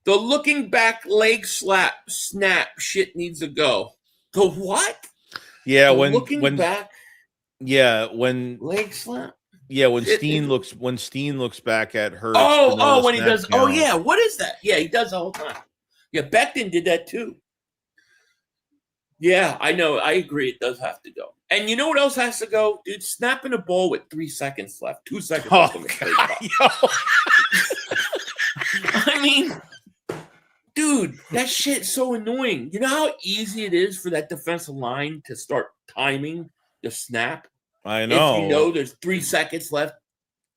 The looking back leg snap shit needs to go. The what? Yeah, when back. Yeah, when leg slap. Yeah, when Steen looks back at her. When he does. Oh yeah, what is that? Yeah, he does the whole time. Yeah, Becton did that too. Yeah, I know. I agree. It does have to go. And you know what else has to go, dude? Snapping a ball with 3 seconds left, 2 seconds left. I mean, dude, that shit's so annoying. You know how easy it is for that defensive line to start timing the snap? I know. If you know there's 3 seconds left,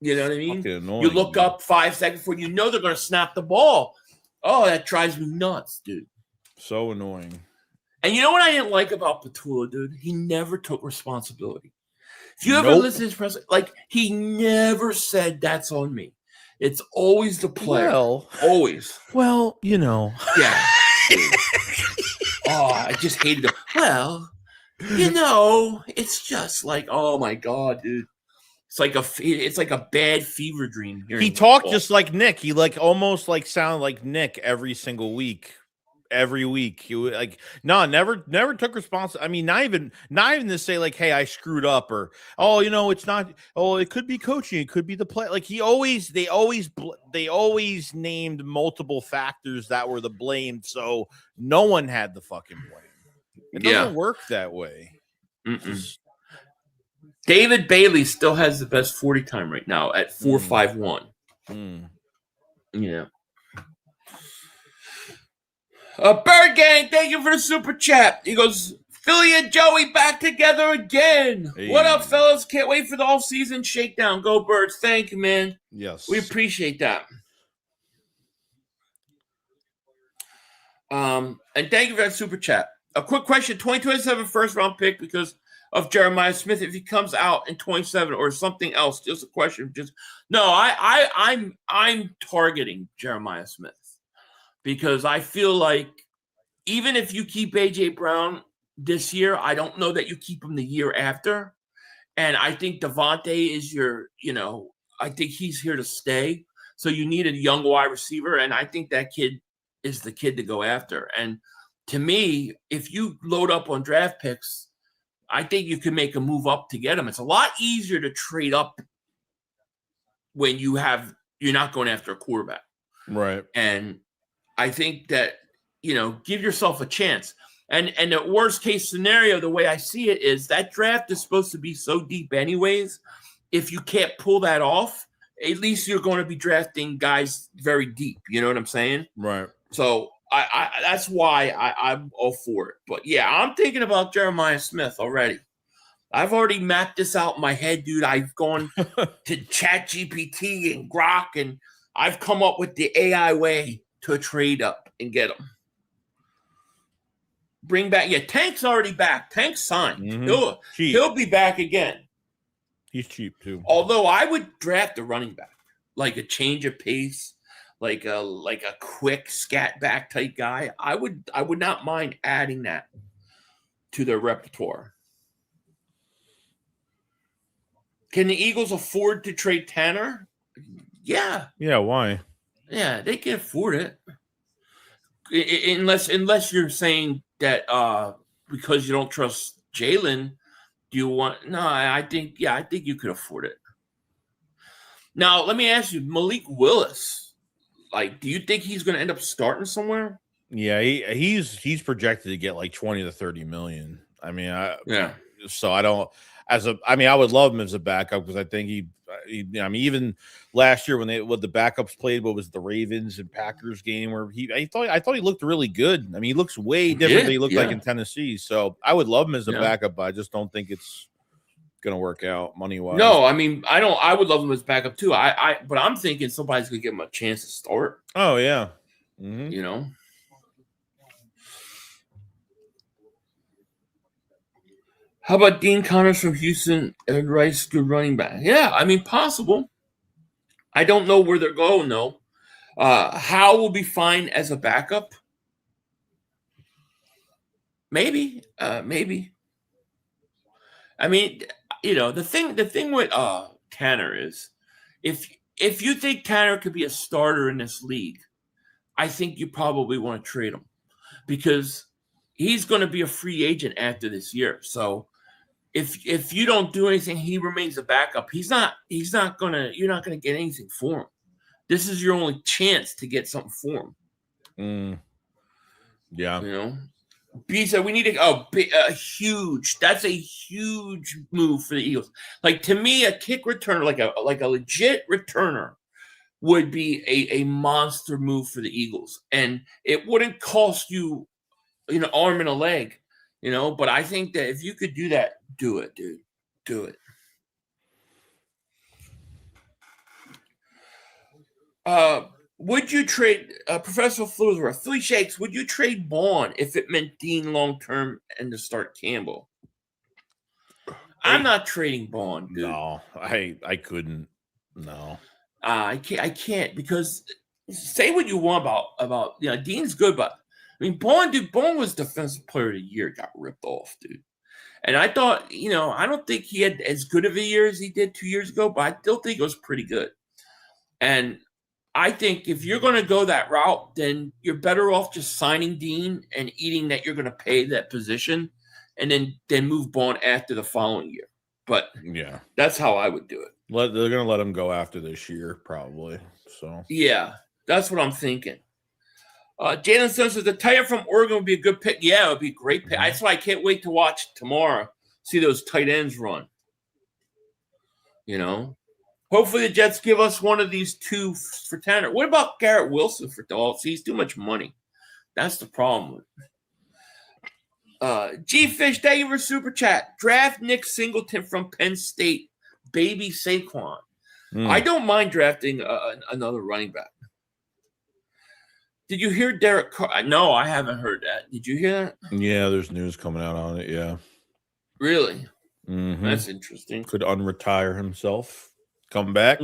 you know what I mean? You look up 5 seconds before you know they're going to snap the ball. Oh, that drives me nuts, dude. So annoying. And you know what I didn't like about Petula, dude? He never took responsibility. If you ever listen to his press, like, he never said that's on me. It's always the player. Well, always. Well, you know. Yeah. Oh, I just hated him. Well, you know, it's just like, oh my God, dude. It's like a bad fever dream. He talked just like Nick. He almost sounded like Nick every single week. Every week, he would never took responsibility. I mean, not even to say like, "Hey, I screwed up," or "Oh, you know, it's not." Oh, it could be coaching. It could be the play. Like they always named multiple factors that were the blame, so no one had the fucking blame. It doesn't work that way. David Bailey still has the best 40 time right now at 4.51. Yeah. Bird Gang, thank you for the super chat. He goes, Philly and Joey back together again. Hey. What up, fellas? Can't wait for the Offseason shakedown. Go Birds. Thank you, man. Yes. We appreciate that. And thank you for that super chat. A quick question, 2027 first round pick because of Jeremiah Smith if he comes out in 27 or something else. Just a question. I'm targeting Jeremiah Smith because I feel like even if you keep AJ Brown this year, I don't know that you keep him the year after. And I think Devontae is I think he's here to stay. So you need a young wide receiver. And I think that kid is the kid to go after. And to me, if you load up on draft picks, I think you can make a move up to get him. It's a lot easier to trade up when you're not going after a quarterback. Right. And I think that, give yourself a chance. And the worst case scenario, the way I see it is that draft is supposed to be so deep anyways. If you can't pull that off, at least you're going to be drafting guys very deep. You know what I'm saying? Right. So I that's why I'm all for it. But yeah, I'm thinking about Jeremiah Smith already. I've already mapped this out in my head, dude. I've gone to ChatGPT and Grok, and I've come up with the AI way to trade up and get him. Bring back, Tank's already back. Tank's signed. Mm-hmm. He'll be back again. He's cheap too. Although I would draft a running back, like a change of pace, like a quick scat back type guy. I would not mind adding that to their repertoire. Can the Eagles afford to trade Tanner? Yeah. Yeah, why? Yeah, they can afford it. Unless you're saying that because you don't trust Jalen, do you want? No, I think you could afford it. Now, let me ask you, Malik Willis. Like, do you think he's going to end up starting somewhere? Yeah, he's projected to get like 20 to 30 million. I mean, So I don't. I would love him as a backup because I think he even last year when the backups played, what was the Ravens and Packers game where I thought he looked really good. I mean, he looks way different than he looked like in Tennessee. So I would love him as a backup, but I just don't think it's going to work out money wise. No, I mean, I would love him as backup too. But I'm thinking somebody's going to give him a chance to start. Oh yeah, mm-hmm. How about Dean Connors from Houston and Rice, good running back? Yeah, I mean, possible. I don't know where they're going, though. Howe will be fine as a backup. Maybe. I mean, the thing with Tanner is if you think Tanner could be a starter in this league, I think you probably want to trade him because he's going to be a free agent after this year. So if you don't do anything, he remains a backup. You're not gonna get anything for him. This is your only chance to get something for him. Yeah. B said we need a huge. That's a huge move for the Eagles. Like to me, a kick returner, like a legit returner, would be a monster move for the Eagles, and it wouldn't cost you, arm and a leg. But I think that if you could do that, do it, dude. Do it. Would you trade Professor Flusworth, Philly Shakes? Would you trade Bond if it meant Dean long term and to start Campbell? I'm not trading Bond, dude. No, I couldn't. No, I can't because say what you want about Dean's good, but I mean Bond was Defensive Player of the Year, got ripped off, dude. And I thought, I don't think he had as good of a year as he did 2 years ago, but I still think it was pretty good. And I think if you're going to go that route, then you're better off just signing Dean and eating that you're going to pay that position and then move Bond after the following year. But yeah, that's how I would do it. They're going to let him go after this year, probably. So yeah, that's what I'm thinking. Jalen Stone says the tight end from Oregon would be a good pick. Yeah, it would be a great pick. That's why I can't wait to watch tomorrow, see those tight ends run. You know, hopefully the Jets give us one of these two for Tanner. What about Garrett Wilson for Dolphins? He's too much money. That's the problem. G-Fish, thank you for super chat. Draft Nick Singleton from Penn State. Baby Saquon. I don't mind drafting another running back. Did you hear Derek Carr? No, I haven't heard that. Did you hear that? Yeah, there's news coming out on it, yeah. Really? Mm-hmm. That's interesting. Could unretire himself. Come back.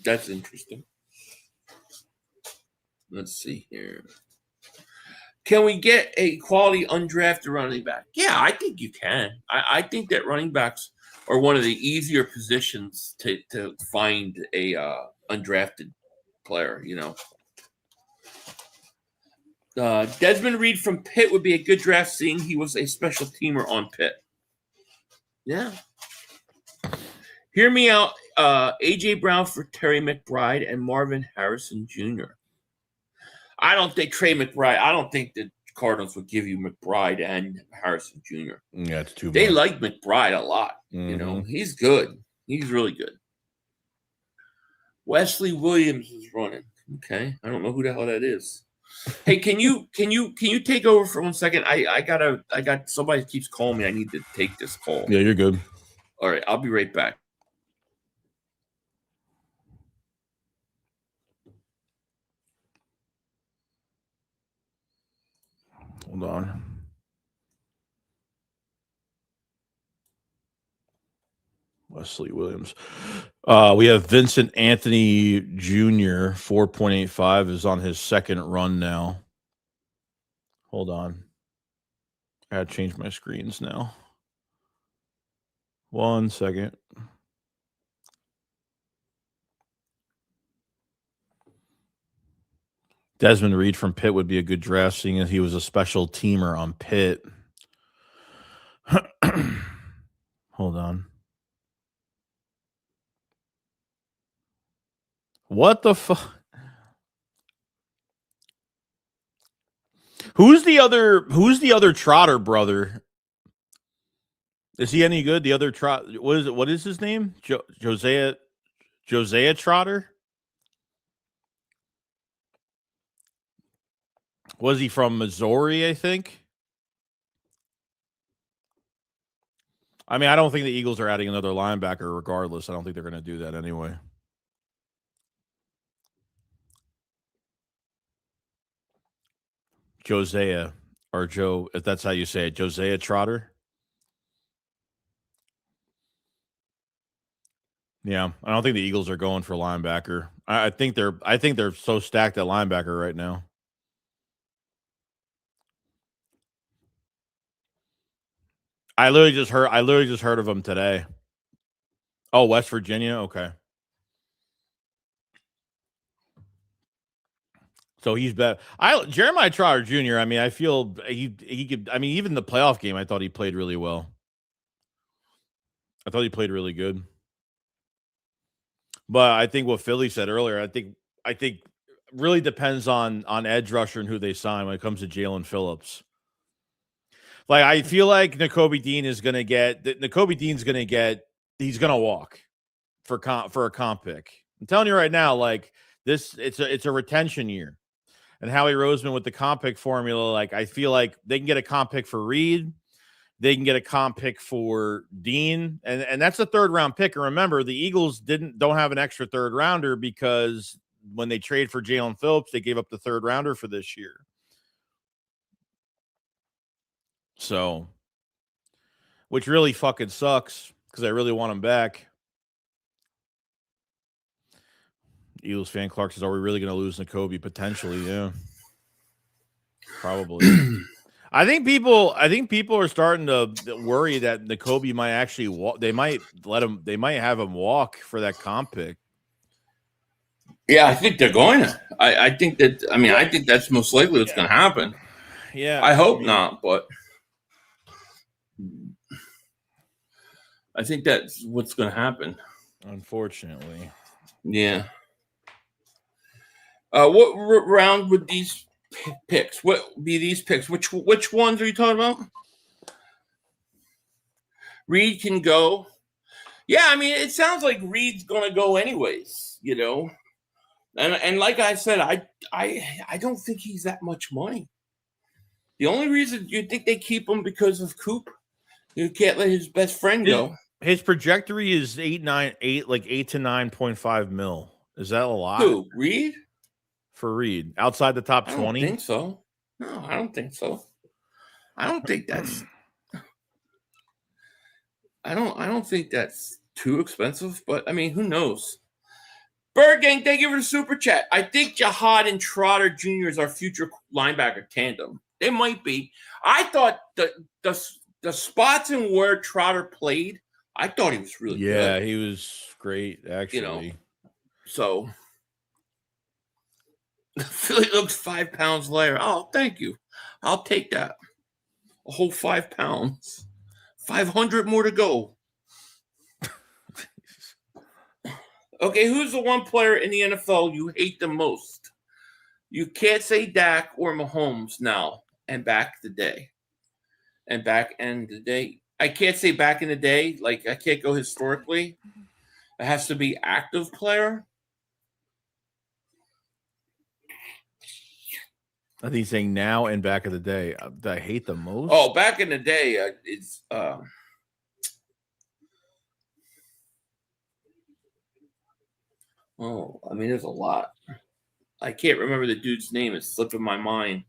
That's interesting. Let's see here. Can we get a quality undrafted running back? Yeah, I think you can. I think that running backs are one of the easier positions to find a undrafted player, you know. Desmond Reed from Pitt would be a good draft, seeing he was a special teamer on Pitt. Yeah. Hear me out. A.J. Brown for Terry McBride and Marvin Harrison Jr. I don't think the Cardinals would give you McBride and Harrison Jr. Yeah, it's too much. They like McBride a lot. Mm-hmm. You know, he's good. He's really good. Wesley Williams is running. Okay. I don't know who the hell that is. Hey, can you take over for 1 second? I got somebody keeps calling me. I need to take this call. Yeah, you're good. All right, I'll be right back. Hold on. Wesley Williams. We have Vincent Anthony Jr. 4.85 is on his second run now. Hold on. I gotta change my screens now. 1 second. Desmond Reed from Pitt would be a good draft, seeing as he was a special teamer on Pitt. Hold on. What the fuck? Who's the other Trotter brother? Is he any good? The other Trotter. What is his name? Josiah Trotter? Was he from Missouri, I think? I mean, I don't think the Eagles are adding another linebacker regardless. I don't think they're going to do that anyway. Josiah, or Joe, if that's how you say it, Josiah Trotter. Yeah, I don't think the Eagles are going for linebacker. I think they're so stacked at linebacker right now. I literally just heard of him today. Oh, West Virginia, okay. So he's better. Jeremiah Trotter Jr. I mean, I feel he could. I mean, even the playoff game, I thought he played really well. I thought he played really good. But I think what Philly said earlier, I think really depends on edge rusher and who they sign when it comes to Jalen Phillips. Like, I feel like Nakobe Dean is going to get. Nakobe Dean's going to get. He's going to walk for a comp pick. I'm telling you right now, like this, it's a retention year. And Howie Roseman with the comp pick formula, like I feel like they can get a comp pick for Reed, they can get a comp pick for Dean, and that's a third round pick. And remember, the Eagles don't have an extra third rounder because when they trade for Jalen Phillips, they gave up the third rounder for this year. So, which really fucking sucks because I really want him back. Eagles fan Clark says, "Are we really going to lose Nakobe potentially?" Yeah, probably. I think people are starting to worry that Nakobe might actually walk. They might have him walk for that comp pick. Yeah, I think they're going to. I think that. I mean, I think that's most likely what's going to happen. Yeah, I hope not, but I think that's what's going to happen. Unfortunately. Yeah. What round would these picks? What be these picks? Which ones are you talking about? Reed can go. Yeah, I mean, it sounds like Reed's going to go anyways, you know. And like I said, I don't think he's that much money. The only reason you think they keep him because of Coop, you can't let his best friend go. His trajectory is 8 to 9.5 mil. Is that a lot? Who, Reed? For Reed, outside the top 20? I don't think so. No, I don't think so. I don't think that's. I don't think that's too expensive, but I mean, who knows? Bird Gang, thank you for the super chat. I think Jihad and Trotter Jr. is our future linebacker tandem. They might be. I thought the spots and where Trotter played, I thought he was really good. Yeah, he was great, actually. You know, so Philly looks 5 pounds lighter. Oh, thank you. I'll take that. A whole 5 pounds. 500 more to go. Okay, who's the one player in the NFL you hate the most? You can't say Dak or Mahomes now and back the day. And back in the day. I can't say back in the day. Like, I can't go historically. It has to be active player. I think he's saying now and back in the day. I hate the most. Oh, back in the day, it's oh, I mean, there's a lot. I can't remember the dude's name. It's slipping my mind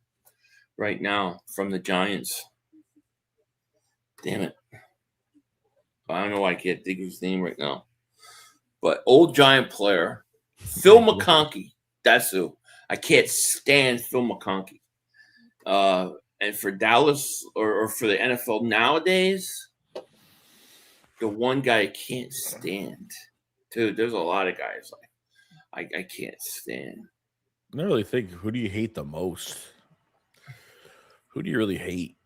right now from the Giants. Damn it. I don't know why I can't think of his name right now. But old Giant player, Phil McConkey. That's who. I can't stand Phil McConkey. And for Dallas or for the NFL nowadays, the one guy I can't stand. Dude, there's a lot of guys I can't stand. I don't really think, who do you hate the most? Who do you really hate?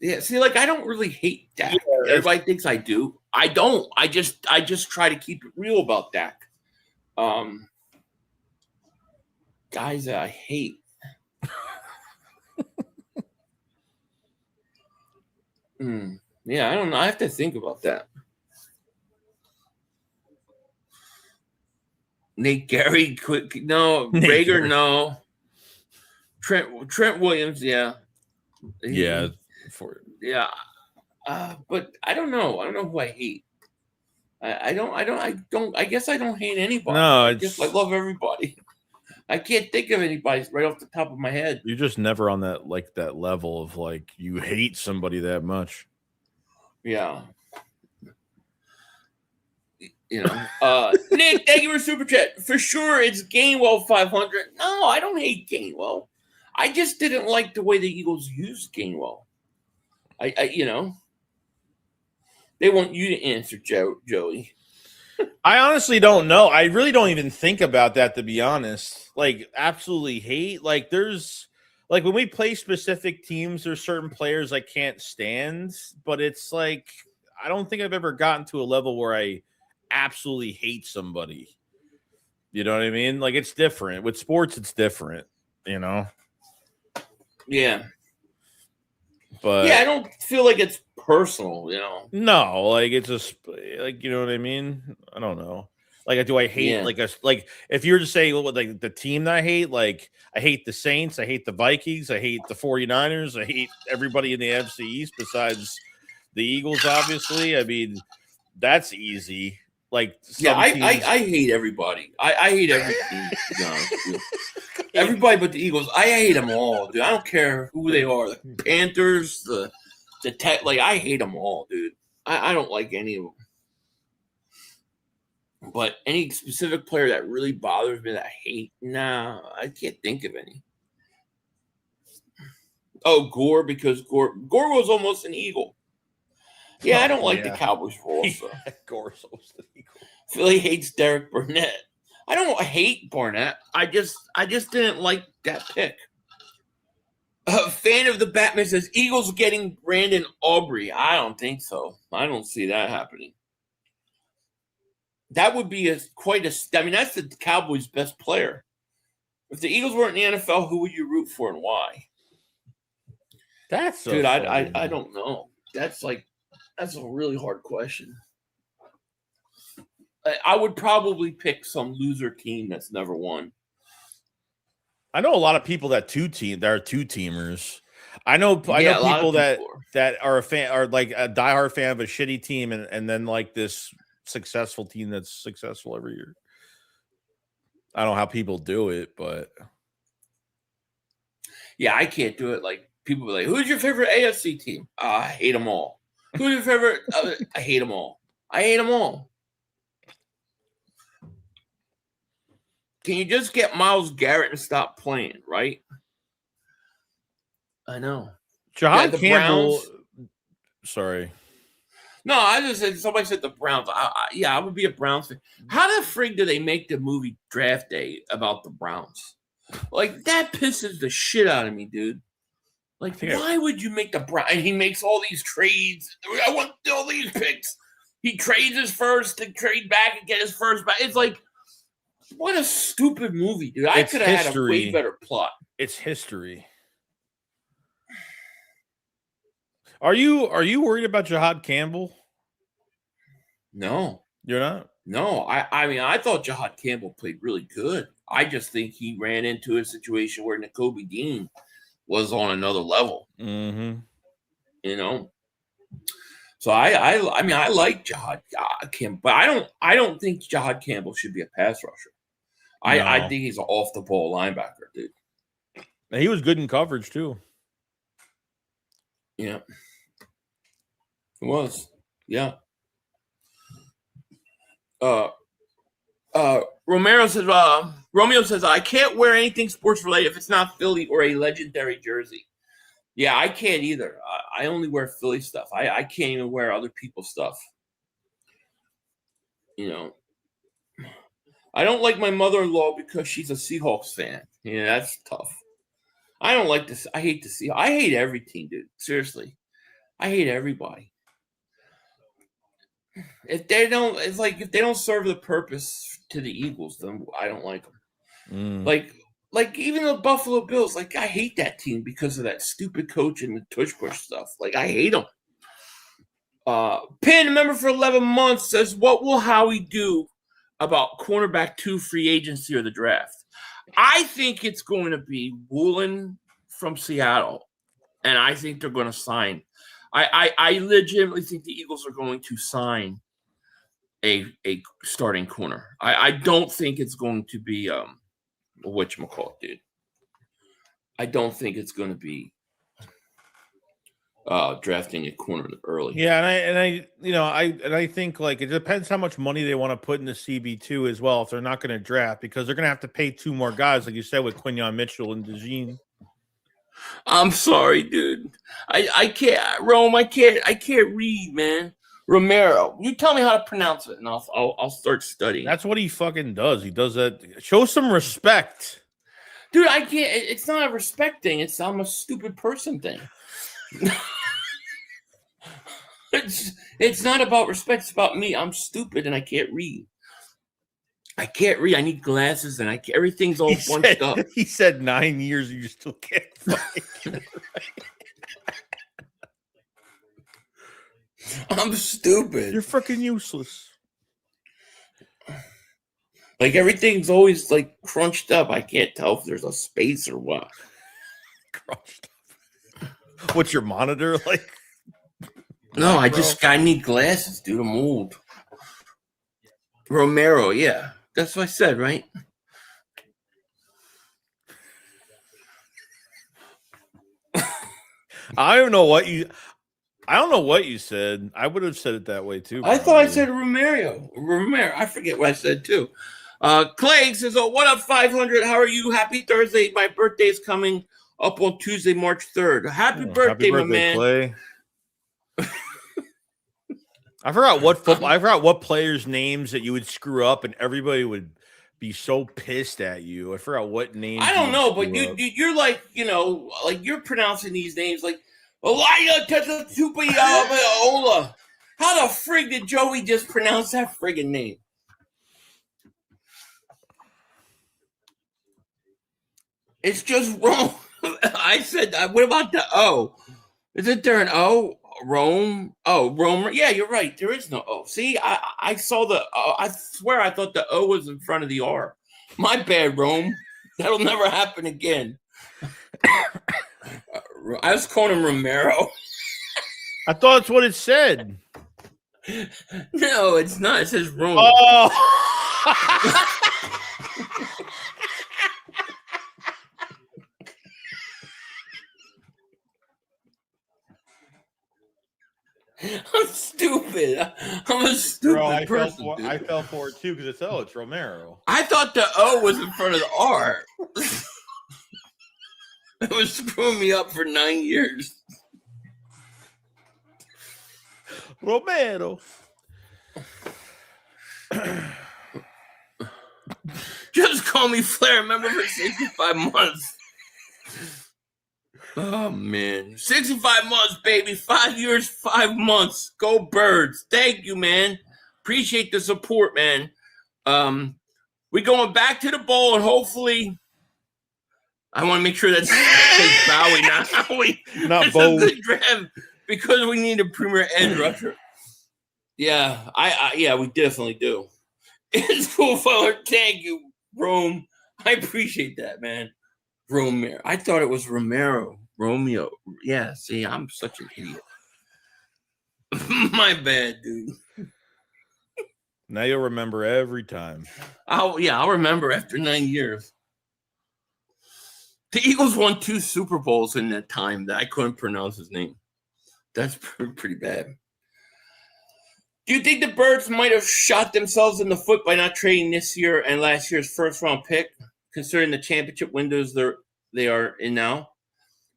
Yeah, see, like, I don't really hate Dak. Yeah, everybody thinks I do. I don't. I just try to keep it real about Dak. Guys that I hate. Yeah, I don't know. I have to think about that. Nate Gary, quick, no. Rager, no. Trent Williams, yeah. Yeah. Yeah. But I don't know. I don't know who I hate. I guess I don't hate anybody. No, I love everybody. I can't think of anybody right off the top of my head. You're just never on that level of like you hate somebody that much. Yeah. You know, Nick, thank you for super chat. For sure, it's Gainwell 500. No, I don't hate Gainwell. I just didn't like the way the Eagles used Gainwell. I you know, they want you to answer, Joey. I honestly don't know. I really don't even think about that, to be honest. Like, absolutely hate. Like, there's like when we play specific teams, there's certain players I can't stand, but it's like I don't think I've ever gotten to a level where I absolutely hate somebody. You know what I mean? Like, it's different. With sports, it's different, you know? Yeah. But yeah, I don't feel like it's personal, you know? No, like, it's just, like, you know what I mean? I don't know. Like, do I hate, like, if you were to say, like, the team that I hate the Saints, I hate the Vikings, I hate the 49ers, I hate everybody in the NFC East besides the Eagles, obviously. I mean, that's easy. Like, I hate everybody. I hate every team, to be honest with you. Everybody but the Eagles. I hate them all, dude. I don't care who they are. The Panthers, the Tech. Like, I hate them all, dude. I don't like any of them. But any specific player that really bothers me that I hate, nah, I can't think of any. Oh, Gore, because Gore was almost an Eagle. Yeah, I don't like the Cowboys role. So. Gore's almost an Eagle. Philly hates Derek Burnett. I don't hate Barnett. I just didn't like that pick. A fan of the Batman says Eagles getting Brandon Aubrey. I don't think so. I don't see that happening. That would be quite a. I mean, that's the Cowboys' best player. If the Eagles weren't in the NFL, who would you root for and why? That's so dude. funny. I don't know. That's a really hard question. I would probably pick some loser team that's never won. I know a lot of people that are two-teamers. I know people that are a fan, are like a diehard fan of a shitty team, and then like this successful team that's successful every year. I don't know how people do it, but yeah, I can't do it. Like people be like, "Who's your favorite AFC team?" I hate them all. Who's your favorite? I hate them all. I hate them all. Can you just get Myles Garrett and stop playing, right? I know. Jahad Campbell. Browns, sorry. No, I just said somebody said the Browns. I would be a Browns fan. How the frig do they make the movie Draft Day about the Browns? Like, that pisses the shit out of me, dude. Like, why would you make the Browns? And he makes all these trades. I want all these picks. He trades his first to trade back and get his first back. It's like, what a stupid movie, dude. I could have had a way better plot. It's history. Are you worried about Jahad Campbell? No. You're not? No. I mean, I thought Jahad Campbell played really good. I just think he ran into a situation where Nakobe Dean was on another level. Mm-hmm. You know? So I mean, I like Jahad Campbell, but I don't think Jahad Campbell should be a pass rusher. No. I think he's an off-the-ball linebacker, dude. And he was good in coverage, too. Yeah. It was. Yeah. Romeo says, I can't wear anything sports-related if it's not Philly or a legendary jersey. Yeah, I can't either. I only wear Philly stuff. I can't even wear other people's stuff. You know. I don't like my mother-in-law because she's a Seahawks fan. Yeah, that's tough. I don't like this. I hate the Seahawks. I hate every team, dude. Seriously. I hate everybody. If they don't serve the purpose to the Eagles, then I don't like them. Like even the Buffalo Bills, like I hate that team because of that stupid coach and the tush push stuff. Like I hate them. Pin, member for 11 months, says, what will Howie do about cornerback 2 free agency or the draft? I think it's going to be Woolen from Seattle, and I think they're going to sign. I legitimately think the Eagles are going to sign a starting corner. I don't think it's going to be whatchamacallit, dude. I don't think it's going to be drafting a corner early. Yeah, and I think like it depends how much money they want to put in the CB2 as well if they're not going to draft, because they're going to have to pay 2 more guys, like you said, with Quinyon Mitchell and DeJean. I'm sorry, dude. I can't, Rome. I can't read, man. Romero, you tell me how to pronounce it, and I'll start studying. That's what he fucking does. He does that. Show some respect, dude. I can't. It's not a respect thing. I'm a stupid person thing. It's not about respect. It's about me. I'm stupid and I can't read. I need glasses and everything's all bunched up. He said 9 years and you still can't fucking right. I'm stupid. You're fucking useless. Like everything's always like crunched up. I can't tell if there's a space or what. Crunched up. What's your monitor like? No, I need glasses, dude. I'm old. Romero, yeah. That's what I said, right? I don't know what you said. I would have said it that way too. I thought I said Romero. I forget what I said too. Clay says, "Oh, what up, 500? How are you? Happy Thursday. My birthday is coming up on Tuesday, March 3rd. Happy birthday, my man." Clay. I forgot what players' names that you would screw up, and everybody would be so pissed at you. I forgot what names. I don't know, but you're like, like you're pronouncing these names like Elia Tetsupayaola. How the frig did Joey just pronounce that friggin' name? It's just wrong. I said, what about the O? Isn't there an O? Rome. Oh, Rome. Yeah, you're right. There is no O. See, I saw the O. I swear I thought the O was in front of the R. My bad, Rome. That'll never happen again. I was calling him Romero. I thought that's what it said. No, it's not. It says Rome. Oh. I'm stupid. I'm a stupid person. I fell for it too because it's Romero. I thought the O was in front of the R. It was screwing me up for 9 years. Romero. Just call me Flair. Remember for 65 months. Oh, man. 65 months, baby. 5 years, 5 months. Go Birds. Thank you, man. Appreciate the support, man. We're going back to the bowl, and hopefully I want to make sure that's Bowie, not Howie. Not Bowie. A good draft because we need a premier edge rusher. Yeah, yeah, we definitely do. It's cool, fella. Thank you, Rome. I appreciate that, man. Romero. I thought it was Romero. Romeo. Yeah, see, I'm such an idiot. My bad, dude. Now you'll remember every time. I'll remember after 9 years. The Eagles won 2 Super Bowls in that time that I couldn't pronounce his name. That's pretty bad. Do you think the Birds might have shot themselves in the foot by not trading this year and last year's first-round pick, considering the championship windows they are in now?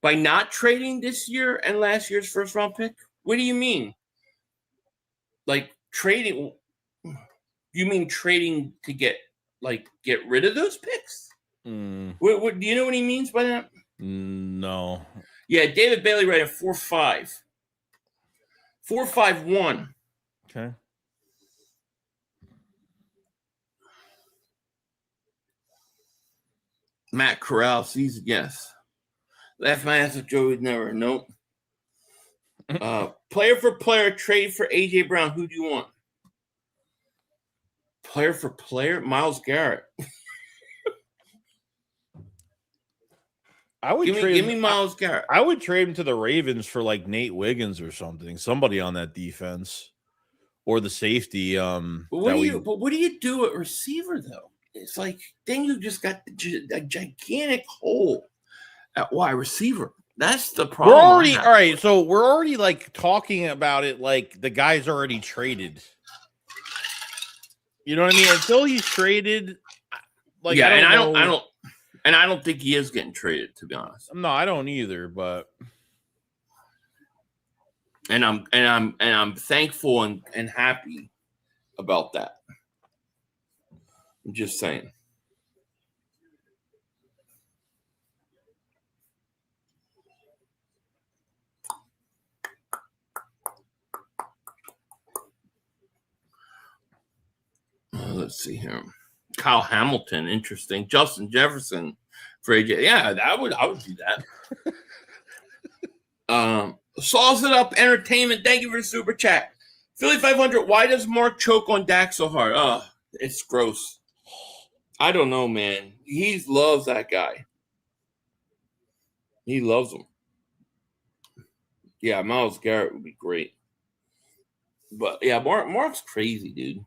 By not trading this year and last year's first-round pick? What do you mean? Like trading? You mean trading to get rid of those picks? What do you know what he means by that? No. Yeah, David Bailey rated 4.5. 4.51. Okay. Matt Corral sees yes. Laugh my ass at Joey never. Nope. Player for player, trade for AJ Brown. Who do you want? Player for player, Myles Garrett. I would give me Myles Garrett. I would trade him to the Ravens for like Nate Wiggins or something. Somebody on that defense or the safety. But what do you do at receiver though? It's like then you just got a gigantic hole at wide receiver. That's the problem. We're already all right. So we're already like talking about it like the guy's already traded. You know what I mean? Until he's traded, like yeah, I don't think he is getting traded, to be honest. No, I don't either. But and I'm thankful and happy about that. I'm just saying. Let's see here. Kyle Hamilton, interesting. Justin Jefferson for AJ. Yeah, I would do that. Sauce It Up Entertainment. Thank you for the super chat. Philly.500. Why does Mark choke on Dak so hard? Oh, it's gross. I don't know, man. He loves that guy. He loves him. Yeah, Myles Garrett would be great. But yeah, Mark's crazy, dude.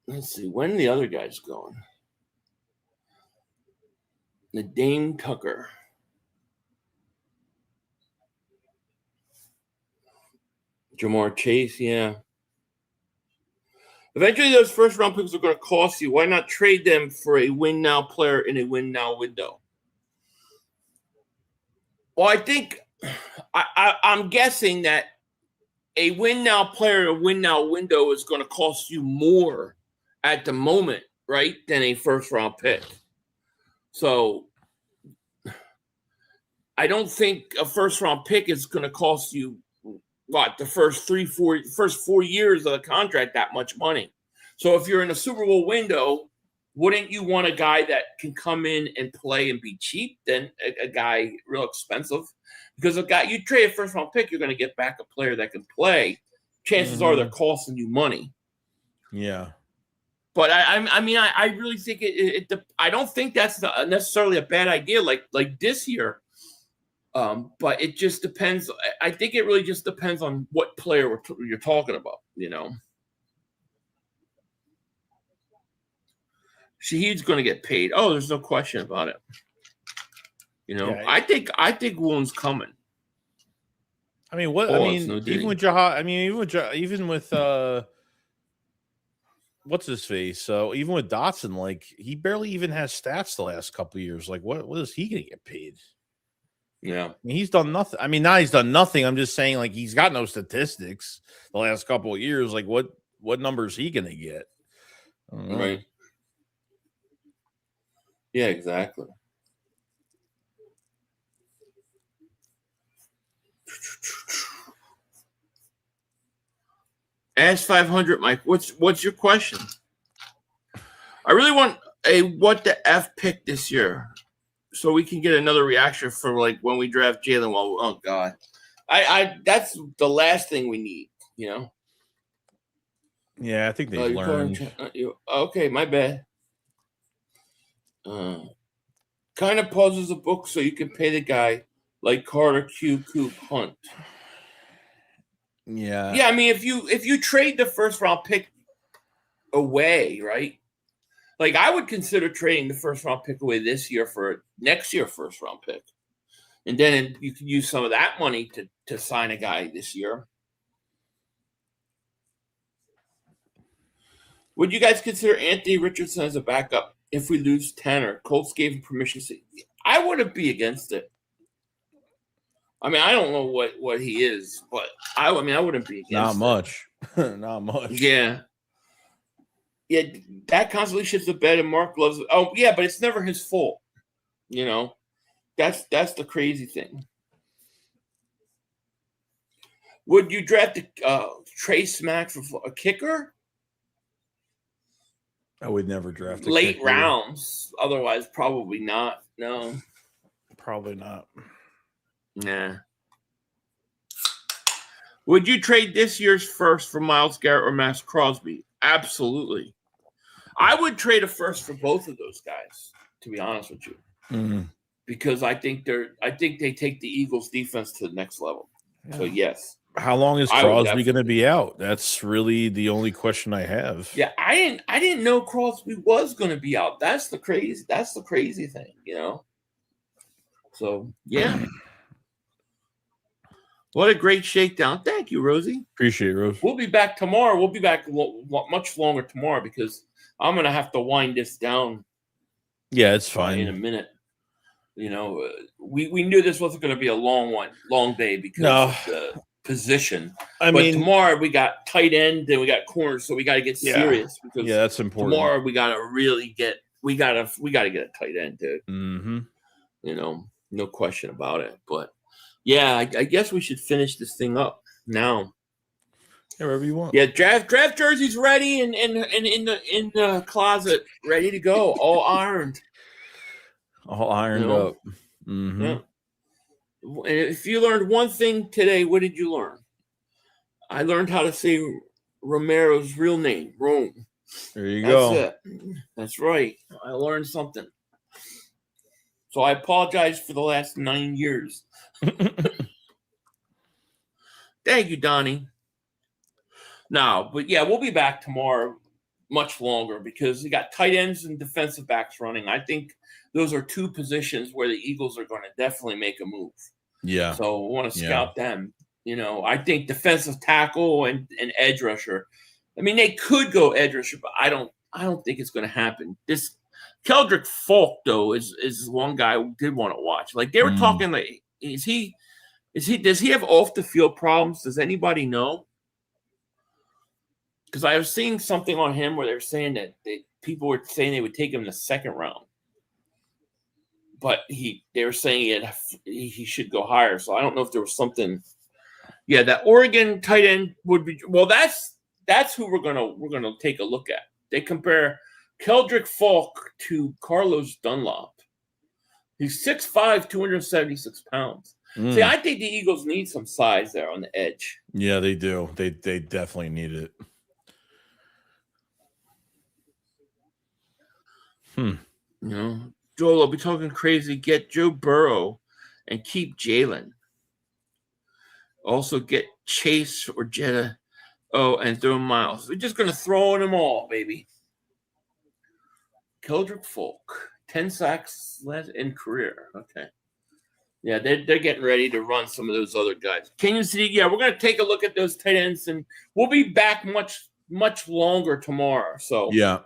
Let's see. When are the other guys going? Dame Tucker. Jamar Chase, yeah. Eventually, those first-round picks are going to cost you. Why not trade them for a win-now player in a win-now window? Well, I think I'm guessing that a win-now player in a win-now window is going to cost you more at the moment, right, than a first-round pick. So I don't think a first-round pick is going to cost you, the first 4 years of the contract that much money. So if you're in a Super Bowl window, wouldn't you want a guy that can come in and play and be cheap than a guy real expensive? Because a guy you trade a first round pick, you're going to get back a player that can play. Chances are they're costing you money. Yeah. But I really think I don't think that's necessarily a bad idea like this year. But it just depends. I think it really just depends on what player you're talking about, you know. Shahid's going to get paid. Oh, there's no question about it. You know, yeah, I think Woolen's coming. I mean, even with Jaha, even with what's his face? So even with Dotson, like he barely even has stats the last couple of years. Like, what is he going to get paid? Yeah, I mean, he's done nothing. I mean, now he's done nothing. I'm just saying, like, he's got no statistics the last couple of years. Like, what numbers is he going to get? Right. Yeah, exactly. Ask 500, Mike. What's your question? I really want a what the F pick this year, so we can get another reaction for like when we draft Jalen. Well, oh God, I that's the last thing we need, you know. Yeah, I think they learned. Okay, my bad. Kind of pauses the book so you can pay the guy like Carter, Q, Coop, Hunt. Yeah. Yeah, I mean, if you trade the first round pick away, right? Like I would consider trading the first round pick away this year for next year first round pick. And then you can use some of that money to sign a guy this year. Would you guys consider Anthony Richardson as a backup if we lose Tanner? Colts gave him permission to. I wouldn't be against it. I mean, I don't know what he is, but I wouldn't be against Not it. much. Not much. Yeah. Yeah, that constantly shits the bed, and Mark loves it. Oh, yeah, but it's never his fault. You know? That's the crazy thing. Would you draft Trey Smack for a kicker? I would never draft a late kicker. Rounds. Otherwise, probably not. No. Probably not. Nah. Would you trade this year's first for Myles Garrett or Max Crosby? Absolutely. I would trade a first for both of those guys, to be honest with you. Mm-hmm. Because I think they take the Eagles defense to the next level. Yeah. So yes. How long is Crosby going to be out? That's really the only question I have. Yeah, I didn't know Crosby was going to be out. That's the crazy thing, you know. So yeah. What a great shakedown. Thank you, Rosie. Appreciate it, Rose. We'll be back tomorrow. We'll be back much longer tomorrow because I'm going to have to wind this down. Yeah, it's fine. In a minute. You know, we knew this wasn't going to be a long day because of the position. But tomorrow we got tight end and we got corners, so we got to get serious. Because that's important. Tomorrow we got to really get we got to get a tight end, dude. Mm-hmm. You know, no question about it. But yeah, I guess we should finish this thing up now. Wherever you want. Yeah, draft jerseys ready and in the closet, ready to go, all ironed. All ironed up. Mm-hmm. Yeah. If you learned one thing today, what did you learn? I learned how to say Romero's real name, Rome. There you go. That's it. That's right. I learned something. So I apologize for the last 9 years. Thank you, Donnie. No, but yeah, we'll be back tomorrow much longer because we got tight ends and defensive backs running. I think those are two positions where the Eagles are going to definitely make a move. Yeah. So we want to scout them. You know, I think defensive tackle and edge rusher. I mean, they could go edge rusher, but I don't think it's going to happen. This Keldrick Falk, though, is one guy I did want to watch. Like they were talking, like, does he have off the field problems? Does anybody know? Because I was seeing something on him where they were saying that people were saying they would take him in the second round. But they were saying he should go higher. So I don't know if there was something. Yeah, that Oregon tight end would be. Well, that's who we're gonna take a look at. They compare Keldrick Falk to Carlos Dunlop. He's 6'5", 276 pounds. See, I think the Eagles need some size there on the edge. Yeah, they do. They definitely need it. You know, Joel will be talking crazy. Get Joe Burrow and keep Jalen. Also get Chase or Jetta. Oh, and throw Miles. We're just going to throw them all, baby. Keldrick Falk, 10 sacks in career. Okay. Yeah, they're getting ready to run some of those other guys. Kenyon City, yeah, we're going to take a look at those tight ends, and we'll be back much longer tomorrow. So, yeah,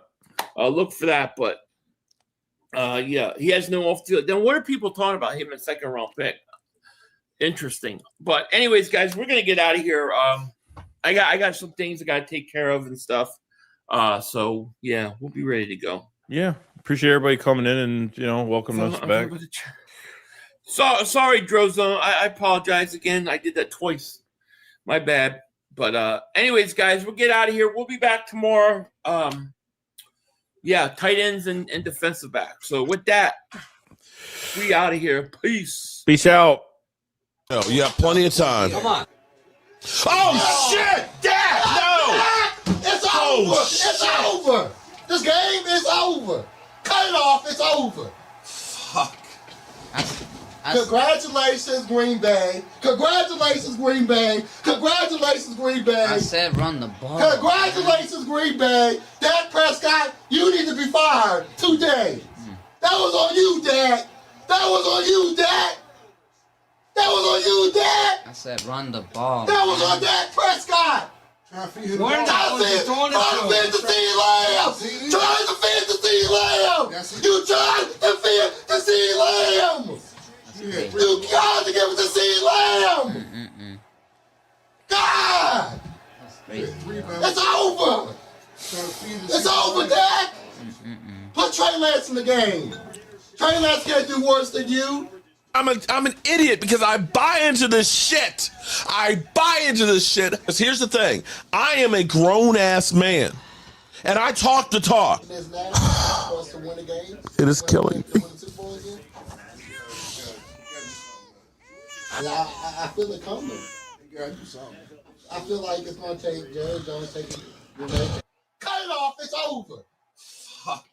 look for that. But, yeah, he has no off-field. Then what are people talking about him in second-round pick? Interesting. But anyways, guys, we're going to get out of here. I got some things I got to take care of and stuff. So, yeah, we'll be ready to go. Yeah, appreciate everybody coming in and, welcome us back. Sorry, Drozone. I apologize again. I did that twice. My bad. But anyways, guys, we'll get out of here. We'll be back tomorrow. Yeah, tight ends and defensive back. So with that, we out of here. Peace. Peace out. Oh, you have plenty of time. Come on. Oh, shit! Dad! No! It's over! It's over! This game is over! Cut it off! It's over! Fuck. Congratulations, Green Bay. Congratulations, Green Bay. Congratulations, Green Bay. I said run the ball. Congratulations, Green Bay. Dak Prescott, you need to be fired today. That was on you, Dak. That was on you, Dak. That was on you, Dak. I said run the ball. That was on Dak Prescott. Trying to defend the CeeDee Lamb. Trying to defend the CeeDee Lamb. You tried to defend the CeeDee Lamb. You got to give it to CeeDee Lamb. God. It's over. It's over, Dak. Put Trey Lance in the game. Trey Lance can't do worse than you. I'm an idiot because I buy into this shit. I buy into this shit. Because here's the thing. I am a grown-ass man. And I talk the talk. It is killing me. I feel it coming. I feel like it's going to take Jerry Jones taking. Cut it off. It's over. Fuck.